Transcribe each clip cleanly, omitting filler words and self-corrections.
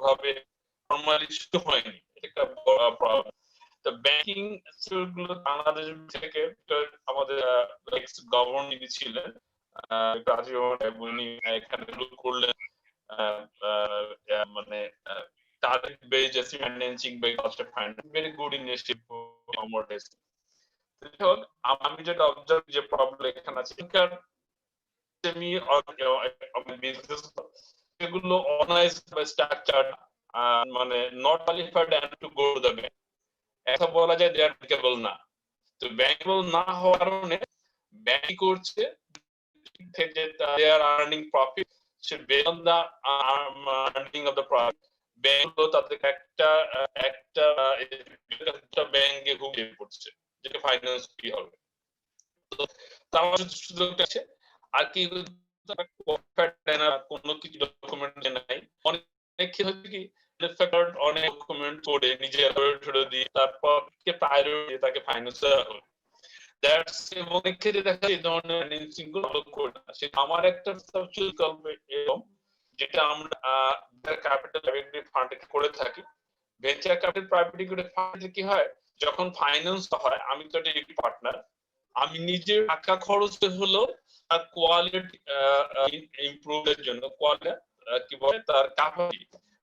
ভাবে নরমালি শুরু হয়নি, এটা একটা প্রবলেম। তো ব্যাংকিং গুলো বাংলাদেশ থেকে আমাদের এক্স গভর্নর ছিলেন রাজীব উনি এখানে রুল করলেন মানে target based financing by cost of finance, very good initiative for modes. আমি যেটা অবজার্ভ যে প্রবলেম এখানে আছে সেমি বিজনেস এগুলো অর্গানাইজ বা স্ট্রাকচার মানে not qualified and to go to the bank, এটা বলা যায় দে আর ব্যাংকেবল না। তো ব্যাংকেবল না হওয়ার কারণে ব্যাংক করছে they are earning profit, so based on the earning of the profit bank তাদেরকে একটা একটা একটা ব্যাংকে হুকে পড়ছে যেটা ফাইন্যান্স ফি হবে। তো তার সুযোগটা আছে আর কি কোনো কিছু ডকুমেন্ট নাই, অনেক ক্ষেত্রে হচ্ছে কি অনেক ডকুমেন্ট করে নিজের দিয়ে তারপর প্রায়োরিটি তাকে ফাইন্যান্স দেওয়া হবে। অনেক ক্ষেত্রে দেখা যায় এই ধরনের ফাইন্যান্সিং গুলো করে না। আমার একটা সাবজেক্ট বিকল্প এরকম যেটা আমরা ক্যাপিটাল ফান্ড করে থাকি। ভেঞ্চার ক্যাপিটাল প্রাইভেট ইকুইটি ফান্ডে কি হয়, যখন ফাইন্যান্স হয় আমি তো একটা পার্টনার, আমি নিজে টাকা খরচ হলো তার কোয়ালিটি ইমপ্রুভের জন্য, কোয়ালিটি কি বলে তার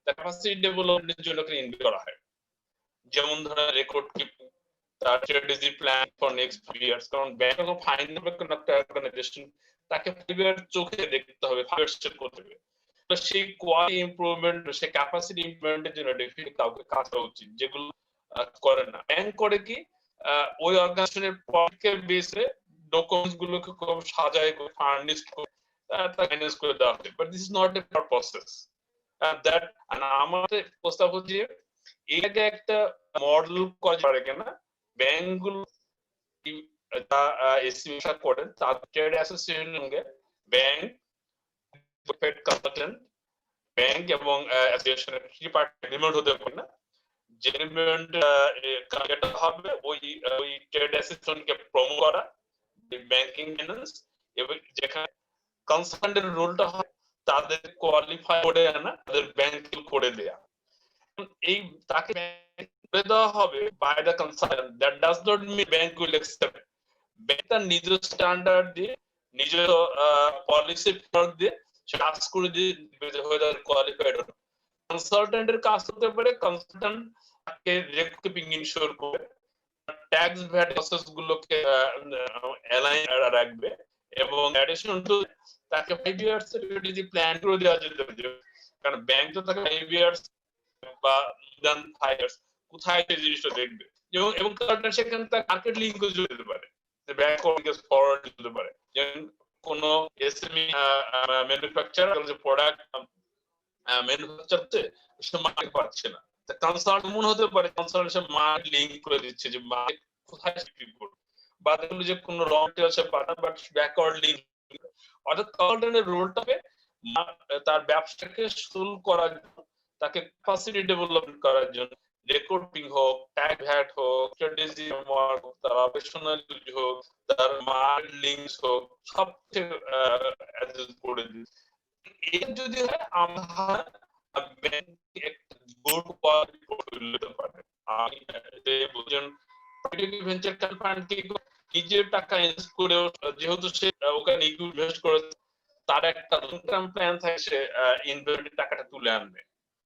ক্যাপাসিটি ডেভেলপমেন্টের জন্য ইনভেস্ট করা হয়। যেমন ধরেন রেকর্ড কিপিং, তার strategy plan for next 5 years, কারণ ব্যাংক অফ ফাইন্যান্স কোন একটা অর্গানাইজেশন তাকে 5 ইয়ার চোখে দেখতে হবে, 5 ইয়ার্স চেক করতে হবে। তো সেই কোয়ালিটি ইমপ্রুভমেন্ট, সেই ক্যাপাসিটি ইমপ্রুভমেন্টের জন্য ডেফিনেটলি কাউকে কাজ করা উচিত, যেগুলো করে না ব্যাংক। করে কি ওই অর্গানাইজেশনের পকেট বেসে ডকুমেন্টস গুলোকে খুব সাজায় করে ফার্নিশ করে ফাইন্যান্স করে দেওয়া হয়, but this is not a process that. আমাদের প্রস্তাব হচ্ছে এটাকে একটা মডেল করা পারে কিনা ব্যাংকগুলো করেন তার ট্রেড অ্যাসোসিয়েশনকে ব্যাংক কনসালটেন্ট ব্যাংক এবং অ্যাসোসিয়েশনের ডিপার্টমেন্ট হতে পারে না, যে এটা হবে ওই ট্রেড অ্যাসোসিয়েশনকে প্রমোট করা ব্যাংকিং ফাইন্যান্স, এবং যেখানে কনসালটেন্টের রোলটা হয় তাদের কোয়ালিফাই করে আনা, তাদের ব্যাংক করে দেয়া। এই তাকে করে দেওয়া হবে by the consultant, that does not mean bank will accept. Bank তার নিজের স্ট্যান্ডার্ড দিয়ে নিজের পলিসি দিয়ে কাজ করে দিয়ে হয়ে যাবে কোয়ালিফাইড। কনসালটেন্টের কাজ হতে পারে কনসালটেন্ট তাকে রেকর্ড কিপিং ইনশিওর করে, ট্যাক্স ভ্যাট প্রসেস গুলোকে অ্যালাইন রাখবে, এবং অ্যাডিশনাল টু তাকে 5 ইয়ার্স স্ট্র্যাটেজি প্ল্যান করে দেওয়া যেতে পারে, কারণ ব্যাংক তো তাকে 5 ইয়ার্স বা দেন 5 ইয়ার্স কোথায় এই জিনিসটা দেখবে, এবং কারণ সেখানে তার মার্কেট লিঙ্কেজ দিতে পারে, যে ব্যাংক লিঙ্কেজ ফরওয়ার্ড দিতে পারে। যেমন কোন এসএমই ম্যানুফ্যাকচারার যে প্রোডাক্ট ম্যানুফ্যাকচার করছে সে মার্কেট পাচ্ছে না, কনসাল্ট এমন হতে পারে কনসালটেশন মার্কেট লিংক করে দিচ্ছে যে মার্কেট কোথায় বিক্রি করবে, বা দেখলো যে কোন র ম্যাটেরিয়াল সে পায় না বাট ব্যাকওয়ার্ড লিংক, অর্থাৎ কনসালটেন্টের রোলটাকে তার ব্যবসাকে শুরু করার জন্য, তাকে ক্যাপাসিটি ডেভেলপমেন্ট করার জন্য, রেকর্ডিং হোক, ট্যাগ ভ্যাট হোক, স্ট্র্যাটেজি হোক, তার অপারেশনাল হোক, তার মার্কেট লিংকস হোক, সব অ্যাডজাস্ট করে দিচ্ছে। এটা যদি হয় আমরা গুড কোয়ালিটি পোর্টফোলিও দিতে পারে। আমি বুঝেন ভেঞ্চার ক্যাপিটাল কি নিজের টাকা ইনভেস্ট করে, যেহেতু সে ওখানে ইনভেস্ট করে তার একটা লং টার্ম প্ল্যান থাকে, সে ইনভেস্টেড টাকাটা তুলে আনবে।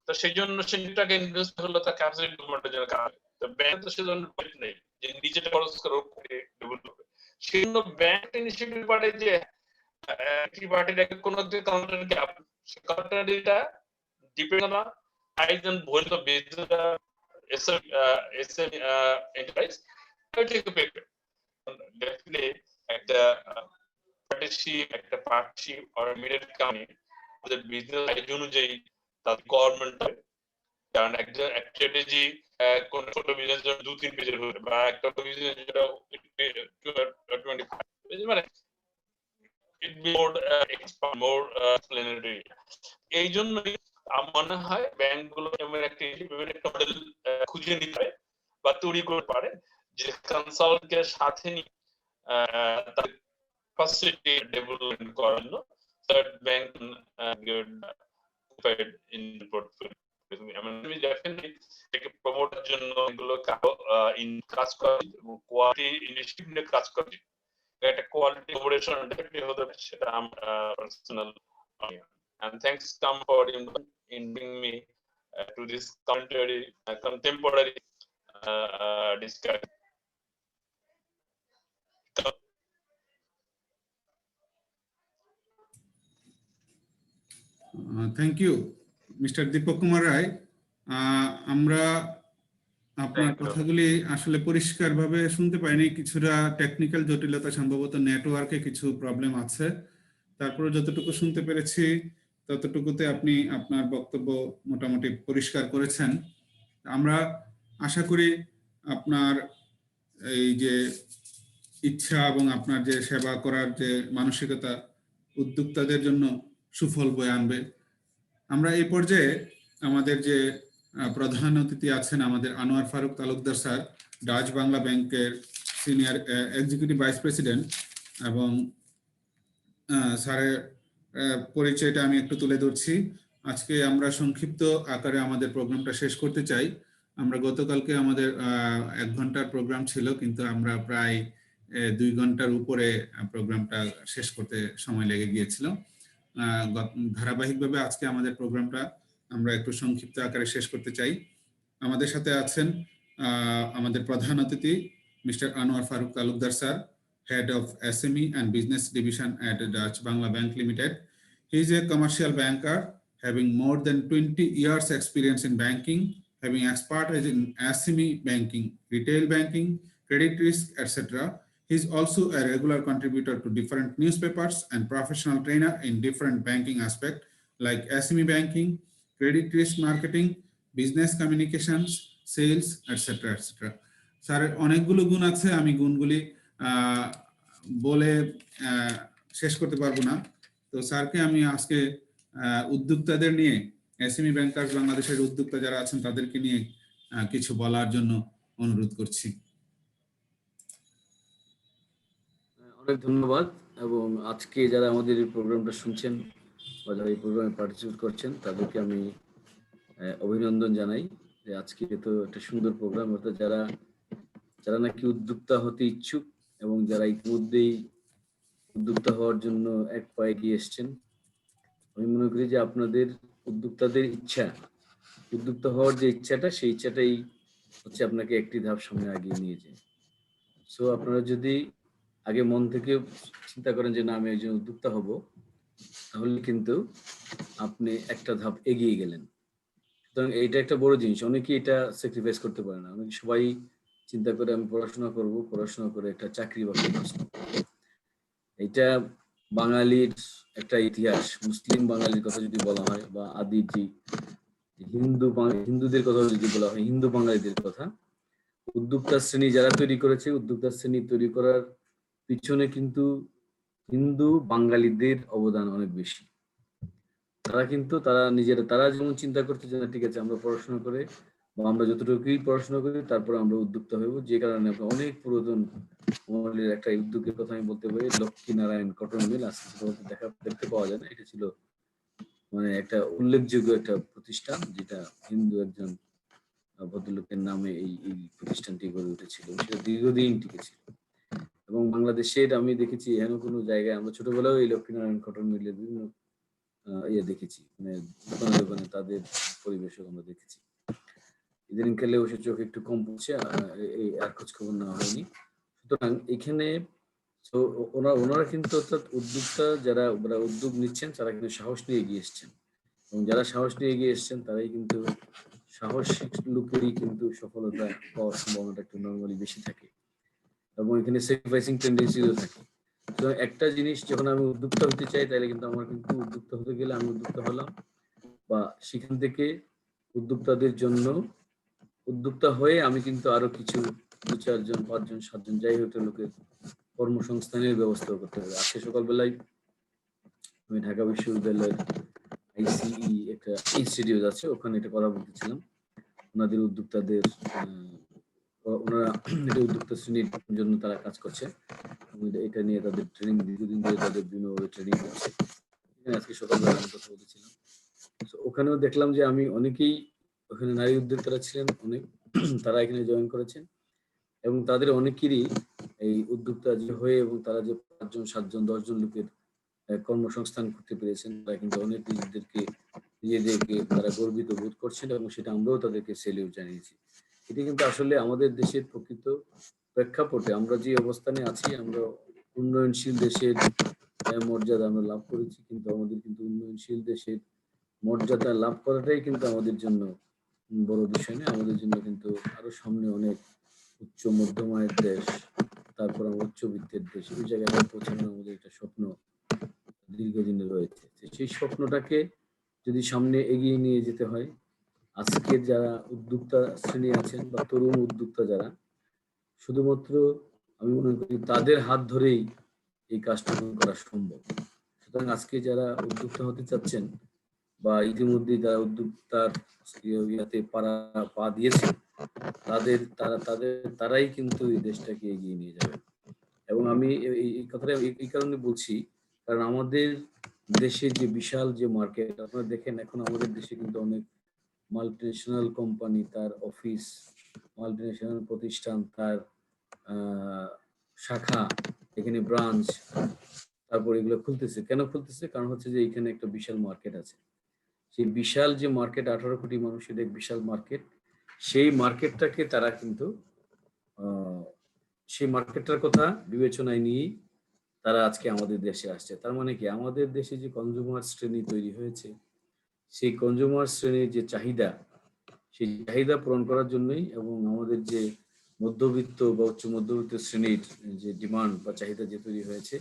তো সেই জন্য সে টাকা ইনভেস্ট হলো তার ক্যাপিটাল ডেভেলপমেন্টের জন্য কাজ, তো ব্যাংক তো সেজন্য নেই যে নিজেটা খরচ করে ডেভেলপ করবে। সেজন্য ব্যাংক ইনিশিয়েটিভ পারে যে পার্টিটাকে কোন কাউন্টার গ্যাপ, সে কাউন্টারটা ডিপেন্ড না আইজন ভুল তো বিজনেস এসএম এন্টারপ্রাইজ ঠিক পেকে ডেফিনেটলি একটা পার্টনারশিপ, একটা পার্টনারশিপ আর মিডল কামিং আমাদের বিজনেস আইজ অনুযায়ী তার গভর্নমেন্ট, কারণ একটা স্ট্র্যাটেজি কোন ছোট বিজনেস 2-3 পেজের হতে বা একটা বিজনেস যেটা 25 পেজ, মানে it be more explanatory। এই জন্যই মনে হয় ব্যাংকগুলো এমন একটা মডেল খুঁজে নিতে পারে বা তৈরি করতে পারে, যে কনসালটেন্টের সাথে নিয়ে তার ক্যাপাসিটি ডেভেলপমেন্ট করানো, third bank get in portfolio definitely এটাকে প্রমোটের জন্য এগুলো কাজ করা এবং কোয়ালিটি ইনিশিয়েটিভ নিয়ে কাজ করা, একটা কোয়ালিটি অপারেশন ডেফিনেটলি হতে পারে, সেটা আমার personal. And thanks Tom for inviting me to this contemporary discussion. Thank you Mister Deepak Kumar Roy. আমরা আপনার কথাগুলি আসলে পরিষ্কারভাবে শুনতে পাইনি, কিছুটা টেকনিক্যাল জটিলতা, সম্ভবত নেটওয়ার্কে কিছু প্রবলেম আছে। তারপরে যতটুকু শুনতে পেরেছি ততটুকুতে আপনি আপনার বক্তব্য মোটামুটি পরিষ্কার করেছেন। আমরা আশা করি আপনার এই যে ইচ্ছা এবং আপনার যে সেবা করার যে মানসিকতা উদ্যোক্তাদের জন্য সুফল বয়ে আনবে। আমরা এই পর্যায়ে আমাদের যে প্রধান অতিথি আছেন, আমাদের আনোয়ার ফারুক তালুকদার স্যার, ডাচ বাংলা ব্যাংকের সিনিয়র এক্সিকিউটিভ ভাইস প্রেসিডেন্ট, এবং স্যারের পরিচয়টা আমি একটু তুলে ধরছি। আজকে আমরা সংক্ষিপ্ত আকারে আমাদের প্রোগ্রামটা শেষ করতে চাই। আমরা গতকালকে আমাদের 1 ঘন্টার প্রোগ্রাম ছিল, কিন্তু আমরা প্রায় 2 ঘন্টার উপরে প্রোগ্রামটা শেষ করতে সময় লেগে গিয়েছিল। ধারাবাহিকভাবে আজকে আমাদের প্রোগ্রামটা আমরা একটু সংক্ষিপ্ত আকারে শেষ করতে চাই। আমাদের সাথে আছেন আমাদের প্রধান অতিথি mister Anwar Faruk Talukdar sir, Head of SME and Business Division at Dutch Bangla Bank Limited. He is a commercial banker having more than 20 years experience in banking, having expertise in SME banking, retail banking, credit risk, etc. He is also a regular contributor to different newspapers and professional trainer in different banking aspects like SME banking, credit risk marketing, business communications, sales, etc. etc. স্যারের অনেকগুলো গুণ আছে, আমি গুণগুলি বলে শেষ করতে পারবো না। তো স্যারকে আমি আজকে উদ্যোক্তাদের নিয়ে, এসএমই ব্যাংকার্স বাংলাদেশের উদ্যোক্তা যারা আছেন তাদেরকে নিয়ে কিছু বলার জন্য অনুরোধ করছি। অনেক ধন্যবাদ। এবং আজকে যারা আমাদের এই প্রোগ্রামটা শুনছেন বা যারা এই প্রোগ্রামে পার্টিসিপেট করছেন তাদেরকে আমি অভিনন্দন জানাই যে আজকে তো একটা সুন্দর প্রোগ্রাম। অর্থাৎ যারা নাকি উদ্যোক্তা হতে ইচ্ছুক এবং যারা ইতিমধ্যেই উদ্যোক্তা হওয়ার জন্য এক পায়ে এগিয়ে এসছেন, আমি মনে করি যে আপনাদের উদ্যোক্তাদের উদ্যোক্তা হওয়ার যে ইচ্ছাটা, সেই ইচ্ছাটাই হচ্ছে আপনাকে একটি ধাপ সামনে এগিয়ে নিয়ে যায়। সো আপনারা যদি আগে মন থেকে চিন্তা করেন যে না আমি একজন উদ্যোক্তা হব, তাহলে কিন্তু আপনি একটা ধাপ এগিয়ে গেলেন। সুতরাং এইটা একটা বড় জিনিস। অনেকেই এটা স্যাক্রিফাইস করতে পারে না। অনেকে সবাই চিন্তা করে আমি পড়াশোনা করব, পড়াশোনা করে একটা চাকরি বাকরি করব। এটা বাঙালির একটা ইতিহাস। মুসলিম বাঙালির কথা যদি বলা হয় বা আদি যে হিন্দুদের কথা যদি বলা হয়, হিন্দু বাঙালিদের কথা, উদ্যোক্তা শ্রেণী যারা তৈরি করেছে, উদ্যোক্তা শ্রেণী তৈরি করার পিছনে কিন্তু হিন্দু বাঙালিদের অবদান অনেক বেশি। তারা যেমন চিন্তা করতে যে না ঠিক আছে আমরা পড়াশোনা করে বা আমরা যতটুকুই পড়াশোনা করি তারপর আমরা উদ্যোক্তা হইব, যে কারণে আমরা অনেক পুরাতন আমলের একটা উদ্যোগের কথা আমি বলতে পারি, লক্ষ্মীনারায়ণ কটন মিল। আজকে দেখতে পাওয়া যায় না। এটা ছিল মানে একটা উল্লেখযোগ্য একটা প্রতিষ্ঠান, যেটা হিন্দু একজন ভদ্রলোকের নামে এই প্রতিষ্ঠানটি গড়ে উঠেছিল। সেটা দীর্ঘদিন টিকেছিল। এবং বাংলাদেশের আমি দেখেছি এমন কোনো জায়গায়, আমরা ছোটবেলায় এই লক্ষ্মীনারায়ণ কটন মিলের বিভিন্ন দেখেছি, মানে দোকানে তাদের পরিবেশও আমরা দেখেছি। ইদানিং কালে অবশ্য চোখ একটু কম পড়ছে, এই আর খোঁজ খবর নেওয়া হয়নি। সুতরাং এখানে ওনারা কিন্তু অর্থাৎ উদ্যোক্তা যারা উদ্যোগ নিচ্ছেন তারা কিন্তু সাহস নিয়ে এগিয়ে এসছেন, এবং যারা সাহস নিয়ে এগিয়ে এসছেন তারাই কিন্তু সাহসিক লোকেরই কিন্তু সফলতা পাওয়ার সম্ভাবনাটা একটু নর্মালি বেশি থাকে, এবং এখানে স্যাক্রিফাইসিং টেন্ডেন্সিও থাকে। তো একটা জিনিস, যখন আমি উদ্যোক্তা হতে চাই তাহলে কিন্তু আমার কিন্তু উদ্যোক্তা হতে গেলে আমি উদ্যোক্তা হলাম, বা সেখান থেকে উদ্যোক্তাদের জন্য উদ্যোক্তা হয়ে আমি কিন্তু আরো কিছু 2-4 জন 5 জন 7 জন যাই হোক লোকের কর্মসংস্থানের ব্যবস্থা করতে হবে। আজকে সকালবেলায় আমি ঢাকা বিশ্ববিদ্যালয়ের আইসিই একটা ইনস্টিটিউট আছে, ওখানে একটা কথা বলতেছিলাম। ওনাদের উদ্যোক্তাদের ওনারা এটা উদ্যোক্তা শ্রেণীর জন্য তারা কাজ করছে, এটা নিয়ে তাদের ট্রেনিং দীর্ঘদিন ধরে তাদের বিভিন্নভাবে ট্রেনিং হচ্ছে। আজকে সকালবেলা আমি কথা বলতেছিলাম, ওখানেও দেখলাম যে আমি অনেকেই ওখানে নারী উদ্যোক্তারা ছিলেন অনেক, তারা এখানে জয়েন করেছেন এবং তাদের অনেকেরই এই উদ্যোক্তা যে হয়ে এবং তারা যে 5 জন 7 জন 10 জন লোকের কর্মসংস্থান করতে পেরেছেন, তারা কিন্তু অনেক নিজেদেরকে তারা গর্বিত বোধ করছেন এবং সেটা আমরাও তাদেরকে সেলিউট জানিয়েছি। এটি কিন্তু আসলে আমাদের দেশের প্রকৃত প্রেক্ষাপটে আমরা যে অবস্থানে আছি, আমরা উন্নয়নশীল দেশের মর্যাদা আমরা লাভ করেছি, কিন্তু আমাদের কিন্তু উন্নয়নশীল দেশের মর্যাদা লাভ করাটাই কিন্তু আমাদের জন্য বড় বিষয় নয়। আমাদের জন্য কিন্তু আরো সামনে অনেক উচ্চ মধ্যম আয়ের দেশ, তারপর উচ্চবিত্তের দেশ, ওই জায়গায় পৌঁছানোর আমাদের একটা স্বপ্ন দীর্ঘদিনে রয়েছে। সেই স্বপ্নটাকে যদি সামনে এগিয়ে নিয়ে যেতে হয়, আজকের যারা উদ্যোক্তা শ্রেণী আছেন বা তরুণ উদ্যোক্তা যারা, শুধুমাত্র আমি মনে করি তাদের হাত ধরেই এই কাজটা করা সম্ভব। সুতরাং আজকে যারা উদ্যোক্তা হতে চাচ্ছেন বা ইতিমধ্যে যারা উদ্যোক্তার ইয়াতে পা দিয়েছে, তারাই কিন্তু এই দেশটাকে এগিয়ে নিয়ে যাবে। এবং আমি এই কথাটা এই কারণে বলছি, কারণ আমাদের দেশে যে বিশাল যে মার্কেট, আপনারা দেখেন এখন আমাদের দেশে কিন্তু অনেক মাল্টিন্যাশনাল কোম্পানি তার অফিস, মাল্টিন্যাশনাল প্রতিষ্ঠান তার শাখা, এখানে ব্রাঞ্চ, তারপর এগুলো খুলতেছে। কেন খুলতেছে? কারণ হচ্ছে যে এখানে একটা বিশাল মার্কেট আছে। সেই বিশাল যে মার্কেট, 18 কোটি মানুষের এক বিশাল মার্কেট, সেই মার্কেটটাকে তারা কিন্তু সেই মার্কেটটার কথা বিবেচনায় নিয়ে তারা আজকে আমাদের দেশে আসছে। তার মানে কি, আমাদের দেশে যে কনজিউমার শ্রেণী তৈরি হয়েছে, সেই কনজিউমার শ্রেণীর যে চাহিদা, সেই চাহিদা পূরণ করার জন্যই এবং আমাদের যে মধ্যবিত্ত বা উচ্চ মধ্যবিত্ত শ্রেণীর যে ডিমান্ড বা চাহিদা যে তৈরি হয়েছে,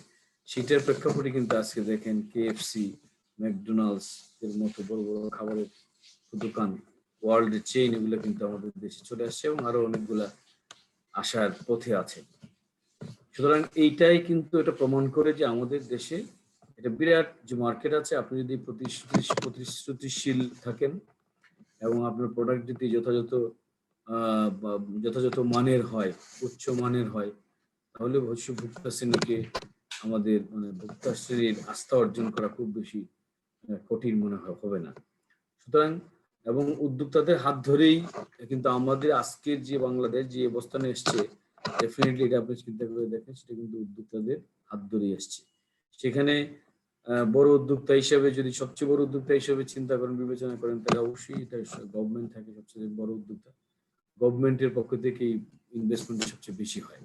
সেটার প্রেক্ষাপটে কিন্তু আজকে দেখেন কেএফসি, ম্যাকডোনাল্ডস এর মতো বড় বড় খাবারের দোকান, ওয়ার্ল্ড চেইন, এগুলো কিন্তু আমাদের দেশে চলে আসছে এবং আরো অনেকগুলা আসার পথে আছে। সুতরাং এইটাই কিন্তু এটা প্রমাণ করে যে আমাদের দেশে এটা বিরাট যে মার্কেট আছে। আপনি যদি প্রতিশ্রুতিশীল থাকেন এবং আপনার প্রোডাক্ট যদি যথাযথ মানের হয়, উচ্চ মানের হয়, তাহলে অবশ্যই ভোক্তা শ্রেণীকে আমাদের ভোক্তা শ্রেণীর আস্থা অর্জন করা খুব বেশি কঠিন মনে হবে না। সুতরাং এবং উদ্যোক্তাদের হাত ধরেই কিন্তু আমাদের আজকের যে বাংলাদেশ যে অবস্থানে এসছে, ডেফিনেটলি এটা আপনি চিন্তা করে দেখেন, সেটা কিন্তু উদ্যোক্তাদের হাত ধরেই এসছে। সেখানে বড় উদ্যোক্তা হিসেবে যদি সবচেয়ে বড় উদ্যোক্তা হিসেবে চিন্তা করেন, বিবেচনা করেন, তাহলে অবশ্যই এটা গভর্নমেন্ট থাকে সবচেয়ে বড় উদ্যোক্তা। গভর্নমেন্টের পক্ষ থেকে ইনভেস্টমেন্ট সবচেয়ে বেশি হয়।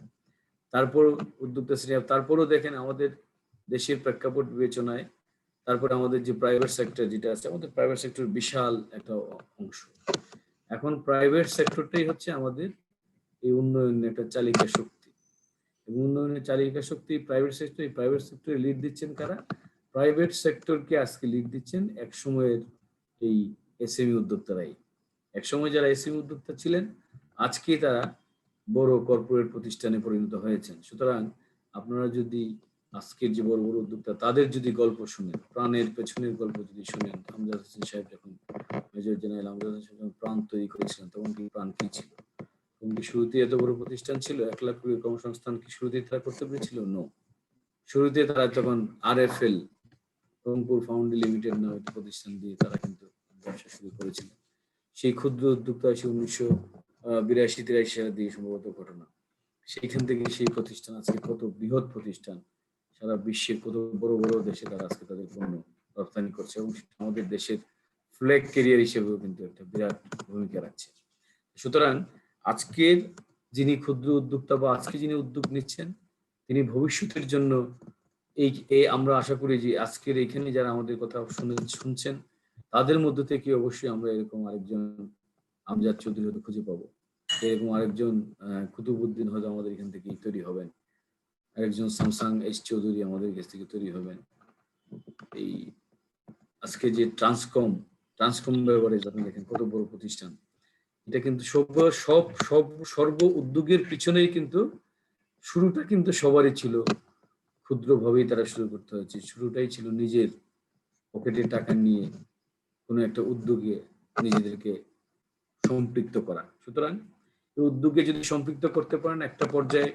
তারপর উদ্যোক্তা শ্রেণী, তারপরও দেখেন আমাদের দেশের প্রেক্ষাপট বিবেচনায়, তারপরে আমাদের যে প্রাইভেট সেক্টর যেটা আছে, আমাদের প্রাইভেট সেক্টর বিশাল একটা অংশ। এখন প্রাইভেট সেক্টরটাই হচ্ছে আমাদের এই উন্নয়নের একটা চালিকা শক্তি। এবং উন্নয়নের চালিকা শক্তি প্রাইভেট সেক্টর। এই প্রাইভেট সেক্টরে লিড দিচ্ছেন কারা? প্রাইভেট সেক্টরকে আজকে লিড দিচ্ছেন এক সময়ের এই এসএমই উদ্যোক্তারাই। এক সময় যারা এসএমই উদ্যোক্তা ছিলেন, আজকে তারা বড় কর্পোরেট প্রতিষ্ঠানে পরিণত হয়েছেন। সুতরাং আপনারা যদি আজকের যে বড় বড় উদ্যোক্তা, তাদের যদি গল্প শুনেন, প্রাণের পেছনের গল্প যদি শুনেন, আমজাদ হোসেন সাহেব যখন মেজর জেনারেল আমজাদ হোসেন যখন প্রাণ তৈরি করেছিলেন, তখন কি প্রাণ কি ছিল? তখন কি শুরুতে এত বড় প্রতিষ্ঠান ছিল? 1 লাখ কোটি কর্মসংস্থান কি শুরুতেই তারা করতে পেরেছিল? নো। শুরুতে তারা তখন RFL, রংপুর ফাউন্ডারি লিমিটেড নামে একটা প্রতিষ্ঠান দিয়ে তারা কিন্তু ব্যবসা শুরু করেছিল। সেই ক্ষুদ্র উদ্যোক্তা এসে 1982-83 সালে দিয়ে সম্ভবত ঘটনা। সেইখান থেকে সেই প্রতিষ্ঠান আজকে কত বৃহৎ প্রতিষ্ঠান, সারা বিশ্বের কত বড় বড় দেশে তারা আজকে তাদের পণ্য রপ্তানি করছে এবং আমাদের দেশের ফ্ল্যাগ ক্যারিয়ার হিসেবেও কিন্তু একটা বিরাট ভূমিকা রাখছে। সুতরাং আজকের যিনি ক্ষুদ্র উদ্যোক্তা বা আজকে যিনি উদ্যোগ নিচ্ছেন, তিনি ভবিষ্যতের জন্য এই আমরা আশা করি যে আজকের এইখানে যারা আমাদের কথা শুনছেন, তাদের মধ্য থেকে অবশ্যই আমরা এরকম আরেকজন আমজাদ চৌধুরী হয়তো খুঁজে পাবো, এরকম আরেকজন কুতুবউদ্দিন হয়তো আমাদের এখান থেকে তৈরি হবেন, আরেকজন সামসাং এস চৌধুরী আমাদের কাছ থেকে তৈরি হবেন। এই আজকে যে ট্রান্সকম ব্যাপারে যখন দেখেন কত বড় প্রতিষ্ঠান, এটা কিন্তু সর্ব উদ্যোগের পিছনেই কিন্তু শুরুটা কিন্তু সবারই ছিল ক্ষুদ্রভাবেই তারা শুরু করতে হয়েছে। শুরুটাই ছিল নিজের পকেটে টাকা নিয়ে কোনো একটা উদ্যোগে নিজেদেরকে সম্পৃক্ত করা। সুতরাং এই উদ্যোগে যদি সম্পৃক্ত করতে পারেন একটা পর্যায়ে,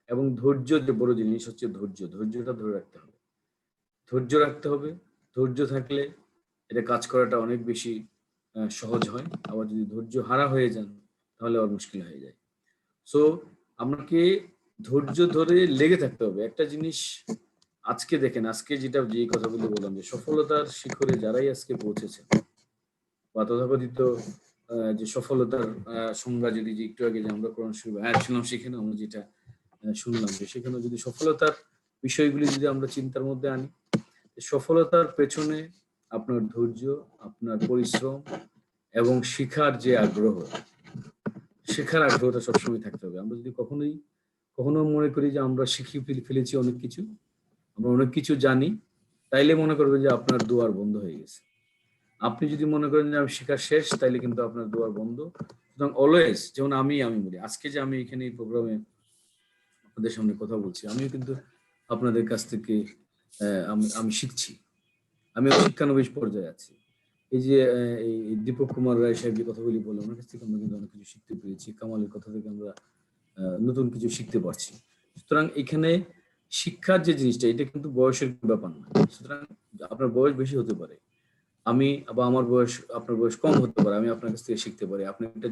এবং ধৈর্য যে বড় জিনিস হচ্ছে ধৈর্যটা ধরে রাখতে হবে। ধৈর্য থাকলে এটা কাজ করাটা অনেক বেশি সহজ হয়, আবার যদি ধৈর্য হারা হয়ে যান তাহলে আবার মুশকিল হয়ে যায়। সো আপনাকে ধৈর্য ধরে লেগে থাকতে হবে। একটা জিনিস আজকে দেখেন, আজকে যে কথাগুলো বললাম যে সফলতার শিখরে যারাই আজকে পৌঁছেছে বা তথাকথিত যে সফলতার সংজ্ঞা যদি যে একটু আগে যে আমরা কোরআন শরীফ আয়াত শুনলাম সেখানে আমরা যেটা শুনলাম যে সেখানে যদি সফলতার বিষয়গুলি যদি আমরা চিন্তার মধ্যে আনি, সফলতার পেছনে আপনার ধৈর্য, আপনার পরিশ্রম এবং শেখার আগ্রহটা সবসময় থাকতে হবে। আমরা যদি কখনো মনে করি যে আমরা শিখিয়ে ফেলেছি অনেক কিছু, আমরা অনেক কিছু জানি, তাইলে মনে করবেন যে আপনার দুয়ার বন্ধ হয়ে গেছে। আপনি যদি মনে করেন যে আমি শেখা শেষ, তাইলে কিন্তু আপনার দুয়ার বন্ধ। সুতরাং অলওয়েজ, যেমন আমি বলি, আজকে যে আমি এখানে এই প্রোগ্রামে আপনাদের সামনে কথা বলছি, আমিও কিন্তু আপনাদের কাছ থেকে আমি শিখছি। আমিও শিক্ষানবিশ পর্যায়ে আছি। এই যে এই দীপক কুমার রায় সাহেব যে কথাগুলি বললেন, ওনার কাছ থেকে আমরা কিন্তু অনেক কিছু শিখতে পেরেছি। কামালের কথা থেকে আমরা নতুন কিছু শিখতে পারছি। সুতরাং এখানে শিক্ষার যে জিনিসটা, এটা কিন্তু বয়সের ব্যাপার না। সুতরাং আপনার বয়স বেশি হতে পারে, আপনার বয়স কম হতে পারে, আমি আপনার কাছ থেকে শিখতে পারি। আপনি একটা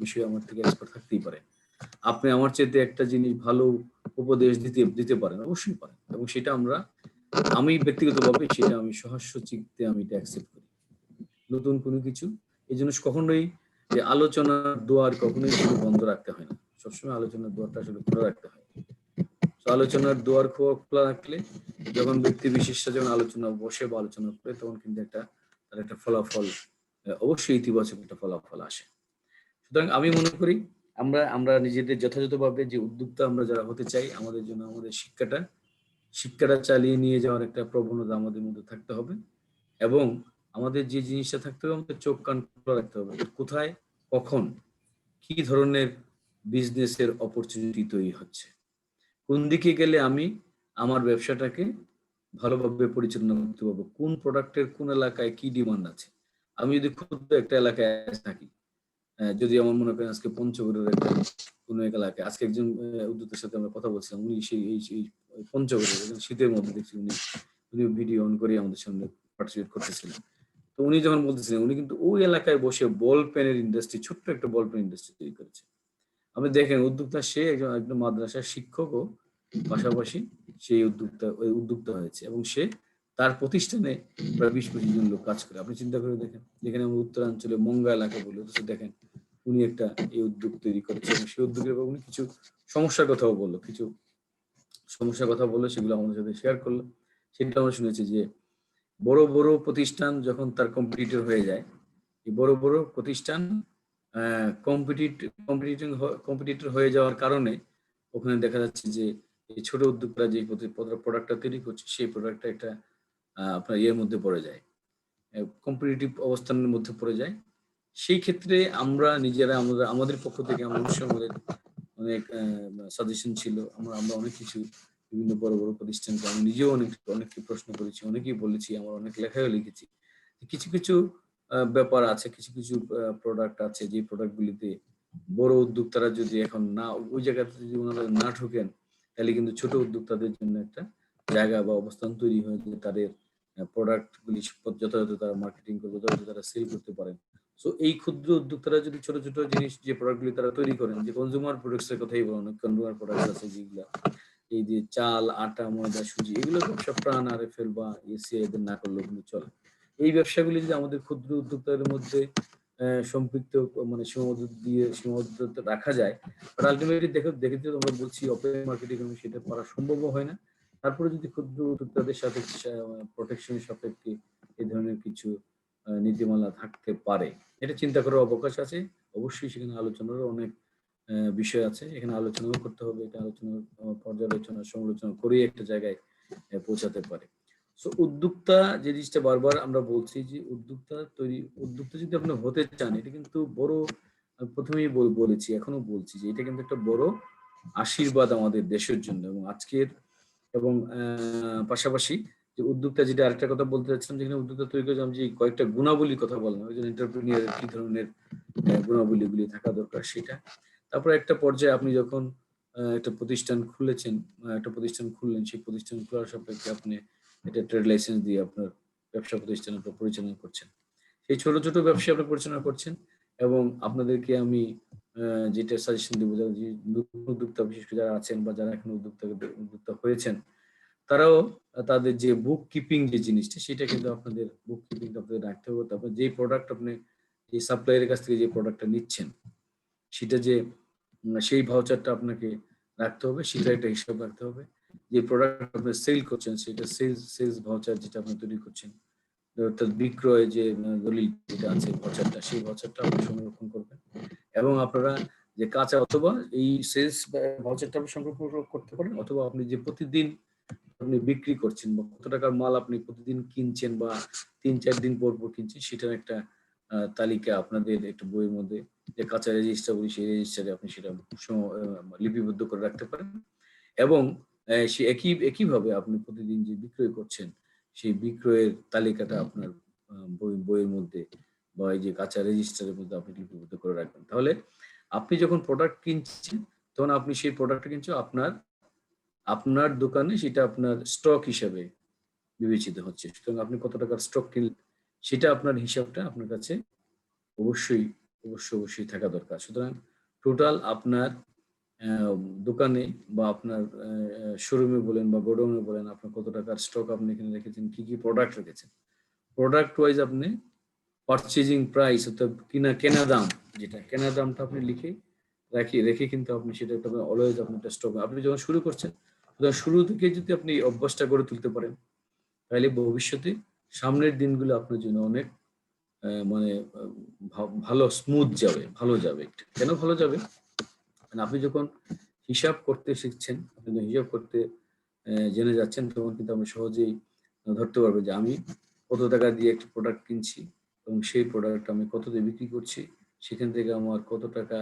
বিষয়ে আমার থেকে এক্সপার্ট থাকতেই পারে। আপনি আমার চাইতে একটা জিনিস ভালো উপদেশ দিতে পারেন, অবশ্যই পারেন। এবং সেটা আমি ব্যক্তিগতভাবে সেটা আমি সহাস্য চিত্তে আমি এটা অ্যাকসেপ্ট করি। নতুন কোনো কিছু এই জন্য কখনোই যে আলোচনার দুয়ার কখনোই বন্ধ রাখতে হয় না, সবসময় আলোচনার দুয়ারটা আসলে খোলা রাখতে হয়। তো আলোচনার দুয়ার খোলা রাখলে যখন ব্যক্তি বিশেষটা যখন আলোচনা বসে বা আলোচনা করে, তখন কিন্তু তার একটা ফলাফল, অবশ্যই ইতিবাচক একটা ফলাফল আসে। সুতরাং আমি মনে করি আমরা নিজেদের যথাযথভাবে যে উদ্যোক্তা আমরা যারা হতে চাই, আমাদের জন্য আমাদের শিক্ষাটা চালিয়ে নিয়ে যাওয়ার একটা প্রবণতা আমাদের মধ্যে থাকতে হবে। এবং আমাদের যে জিনিসটা থাকতে হবে, আমাদের চোখ কান খোলা রাখতে হবে, কোথায় কখন কি ধরনের বিজনেসের অপরচুনিটি তৈরি হচ্ছে, কোন দিকে গেলে আমি আমার ব্যবসাটাকে ভালোভাবে পরিচালনা করতে পারবো, কোন প্রোডাক্টের কোন এলাকায় কি ডিমান্ড আছে। আমি যদি ক্ষুদ্র একটা এলাকায় থাকি, যদি আমার মনে করেন আজকে পঞ্চগড়ের একটা কোনো এক এলাকায়, আজকে একজন উদ্যোক্তার সাথে আমরা কথা বলছিলাম, উনি সেই পঞ্চগড়ের শীতের মধ্যে দেখছি উনি ভিডিও অন করে আমাদের সামনে পার্টিসিপেট করতেছিলেন। তো উনি যখন বলতেছিলেন, উনি কিন্তু ওই এলাকায় বসে বল পেনের ইন্ডাস্ট্রি, ছোট্ট একটা বল পেন ইন্ডাস্ট্রি তৈরি করেছে। আপনি দেখেন, উদ্যোক্তা সে একজন মাদ্রাসার শিক্ষকও, পাশাপাশি সেই উদ্যোক্তা হয়েছে এবং সে তার প্রতিষ্ঠানে প্রায় 20-25 জন লোক কাজ করে। আপনি চিন্তা করে দেখেন, যেখানে আমরা উত্তরাঞ্চলে মঙ্গা এলাকা বলি, অথচ দেখেন উনি একটা এই উদ্যোগ তৈরি করেছে এবং সেই উদ্যোগের উনি কিছু সমস্যার কথাও বললো, সেগুলো আমাদের সাথে শেয়ার করলো। সেটা আমরা শুনেছি যে বড় বড় প্রতিষ্ঠান যখন তার কম্পিটিটর হয়ে যায়, এই বড় বড় প্রতিষ্ঠান কম্পিটিটর হয়ে যাওয়ার কারণে ওখানে দেখা যাচ্ছে যে এই ছোট উদ্যোক্তারা যে প্রোডাক্টটা তৈরি করছে, সেই প্রোডাক্টটা একটা আপনার ইয়ের মধ্যে পড়ে যায়, কম্পিটিটিভ অবস্থানের মধ্যে পড়ে যায়। সেই ক্ষেত্রে আমরা নিজেরা আমাদের পক্ষ থেকে আমাদের অনেক সাজেশন ছিল। আমরা অনেক কিছু বিভিন্ন বড় বড় প্রতিষ্ঠানকে, আমি নিজেও অনেককে প্রশ্ন করেছি, অনেকেই বলেছি, আমার অনেক লেখাও লিখেছি। কিছু কিছু ব্যাপার আছে, কিছু কিছু প্রোডাক্ট আছে যে প্রোডাক্টগুলিতে বড় উদ্যোক্তারা যদি এখন ওই জায়গাতে যদি ওনারা না ঢোকেন, তাহলে কিন্তু ছোট উদ্যোক্তাদের জন্য একটা জায়গা বা অবস্থান তৈরি হয়ে যে তাদের প্রোডাক্টগুলি যথাযথ তারা মার্কেটিং করবে, যথাযথ তারা সেল করতে পারেন। সো এই ক্ষুদ্র উদ্যোক্তারা যদি ছোট ছোট জিনিস, যে প্রোডাক্টগুলি তারা তৈরি করেন, যে কনজিউমার প্রোডাক্টস এর কথাই বলুন, কনজিউমার প্রোডাক্ট আছে যেগুলা, এই যে চাল, আটা, ময়দা, সুজি, এগুলো ব্যবসা প্রাণ আরএফএল বা এসিআই এদের না করলেও কিন্তু চলে। এই ব্যবসাগুলি যদি আমাদের ক্ষুদ্র উদ্যোক্তাদের মধ্যে সম্পৃক্ত মানে সীমাবদ্ধতা রাখা যায়, বাট আলটিমেটলি দেখে আমরা বলছি ওপেন মার্কেটিং সেটা করা সম্ভব হয় না। তারপরে যদি ক্ষুদ্র উদ্যোক্তাদের সাথে প্রোটেকশনের সাপেক্ষে এই ধরনের কিছু নীতিমালা থাকতে পারে, এটা চিন্তা করার অবকাশ আছে। অবশ্যই সেখানে আলোচনারও অনেক বিষয় আছে, এখানে আলোচনাও করতে হবে। এটা পর্যালোচনা সমালোচনা করে একটা জায়গায় পৌঁছাতে পারে। সো উদ্যোক্তা যে জিনিসটা বারবার আমরা বলছি যে উদ্যোক্তা যদি আপনি হতে চান, এটা কিন্তু বড়, প্রথমেই বলেছি, এখনো বলছি যে এটা কিন্তু একটা বড় আশীর্বাদ আমাদের দেশের জন্য। এবং পাশাপাশি যে উদ্যোক্তা, যেটা আরেকটা কথা বলতে চাচ্ছিলাম, যেখানে উদ্যোক্তা তৈরি করেছিলাম যে কয়েকটা গুণাবলীর কথা বললাম, ওই জন্য এন্টারপ্রেনিয়ারের কি ধরনের গুণাবলীগুলি থাকা দরকার সেটা। তারপরে একটা পর্যায়ে আপনি যখন একটা প্রতিষ্ঠান খুললেন, সেই প্রতিষ্ঠান খোলার সাপেক্ষে আপনি এটা ট্রেড লাইসেন্স দিয়ে আপনার ব্যবসা প্রতিষ্ঠান পরিচালনা করছেন। সেই ছোট ছোট ব্যবসা আপনি পরিচালনা করছেন। এবং আপনাদেরকে আমি যেটা সাজেশন দেবো, যারা যে নতুন উদ্যোক্তা বিশেষ করে যারা আছেন বা যারা এখন উদ্যোক্তা হয়েছেন, তারাও তাদের যে বুক কিপিং যে জিনিসটা, সেটা কিন্তু আপনাদের বুক কিপিং আপনাদের রাখতে হবে। তারপর যে প্রোডাক্ট আপনি যে সাপ্লায়ারের কাছ থেকে যে প্রোডাক্টটা নিচ্ছেন, সেটা যে সেই ভাউচারটা আপনাকে রাখতে হবে, সেটা একটা হিসাব রাখতে হবে। যে প্রোডাক্ট আপনি সেল করছেন, সেটা সেলস ভাউচার যেটা আপনি তৈরি করছেন, অর্থাৎ বিক্রয় যে দলিল যেটা আছে ভাউচারটা, সেই ভাউচারটা আপনি সংরক্ষণ করবেন। এবং আপনারা যে কাঁচা অথবা এই সেলস ভাউচারটা আপনি সংরক্ষণ করতে পারেন, অথবা আপনি যে প্রতিদিন আপনি বিক্রি করছেন বা কত টাকার মাল আপনি প্রতিদিন কিনছেন বা ৩-৪ দিন পর পর কিনছেন, সেটার একটা তালিকা আপনাদের একটা বইয়ের মধ্যে যে কাঁচা রেজিস্টার বলি, সেই রেজিস্টারে আপনি সেটা লিপিবদ্ধ করে রাখতে পারেন। এবং সে একইভাবে আপনি প্রতিদিন যে বিক্রয় করছেন, সেই বিক্রয়ের তালিকাটা আপনার বইয়ের মধ্যে বা এই যে কাঁচা রেজিস্টারের মধ্যে আপনি লিপিবদ্ধ করে রাখবেন। তাহলে আপনি যখন প্রোডাক্ট কিনছেন, তখন আপনি সেই প্রোডাক্টটা কিনছেন আপনার দোকানে, সেটা আপনার স্টক হিসাবে বিবেচিত হচ্ছে। সুতরাং আপনি কত টাকার স্টক কিনলেন, সেটা আপনার হিসাবটা আপনার কাছে অবশ্যই থাকা দরকার। সুতরাং টোটাল আপনার দোকানে বা আপনার শোরুমে বলেন বা গোডাউনে বলেন, আপনার কত টাকার স্টক আপনি এখানে রেখেছেন, কি কি প্রোডাক্ট রেখেছেন, প্রোডাক্ট ওয়াইজ আপনি পারচেজিং প্রাইস অর্থাৎ কেনা দাম, যেটা কেনা দামটা আপনি রেখে কিন্তু আপনি সেটা অলওয়েজ আপনি একটা স্টক, আপনি যখন শুরু করছেন, শুরু থেকে যদি আপনি অভ্যাসটা গড়ে তুলতে পারেন, তাহলে ভবিষ্যতে সামনের দিনগুলো আপনার জন্য অনেক মানে ভালো স্মুথ যাবে, ভালো যাবে। কেন ভালো যাবে? আপনি যখন হিসাব করতে শিখছেন, আপনি যখন হিসাব করতে জেনে যাচ্ছেন, তখন কিন্তু আপনি সহজেই ধরতে পারবেন যে আমি কত টাকা দিয়ে একটা প্রোডাক্ট কিনছি এবং সেই প্রোডাক্ট আমি কত দিয়ে বিক্রি করছি, সেখান থেকে আমার কত টাকা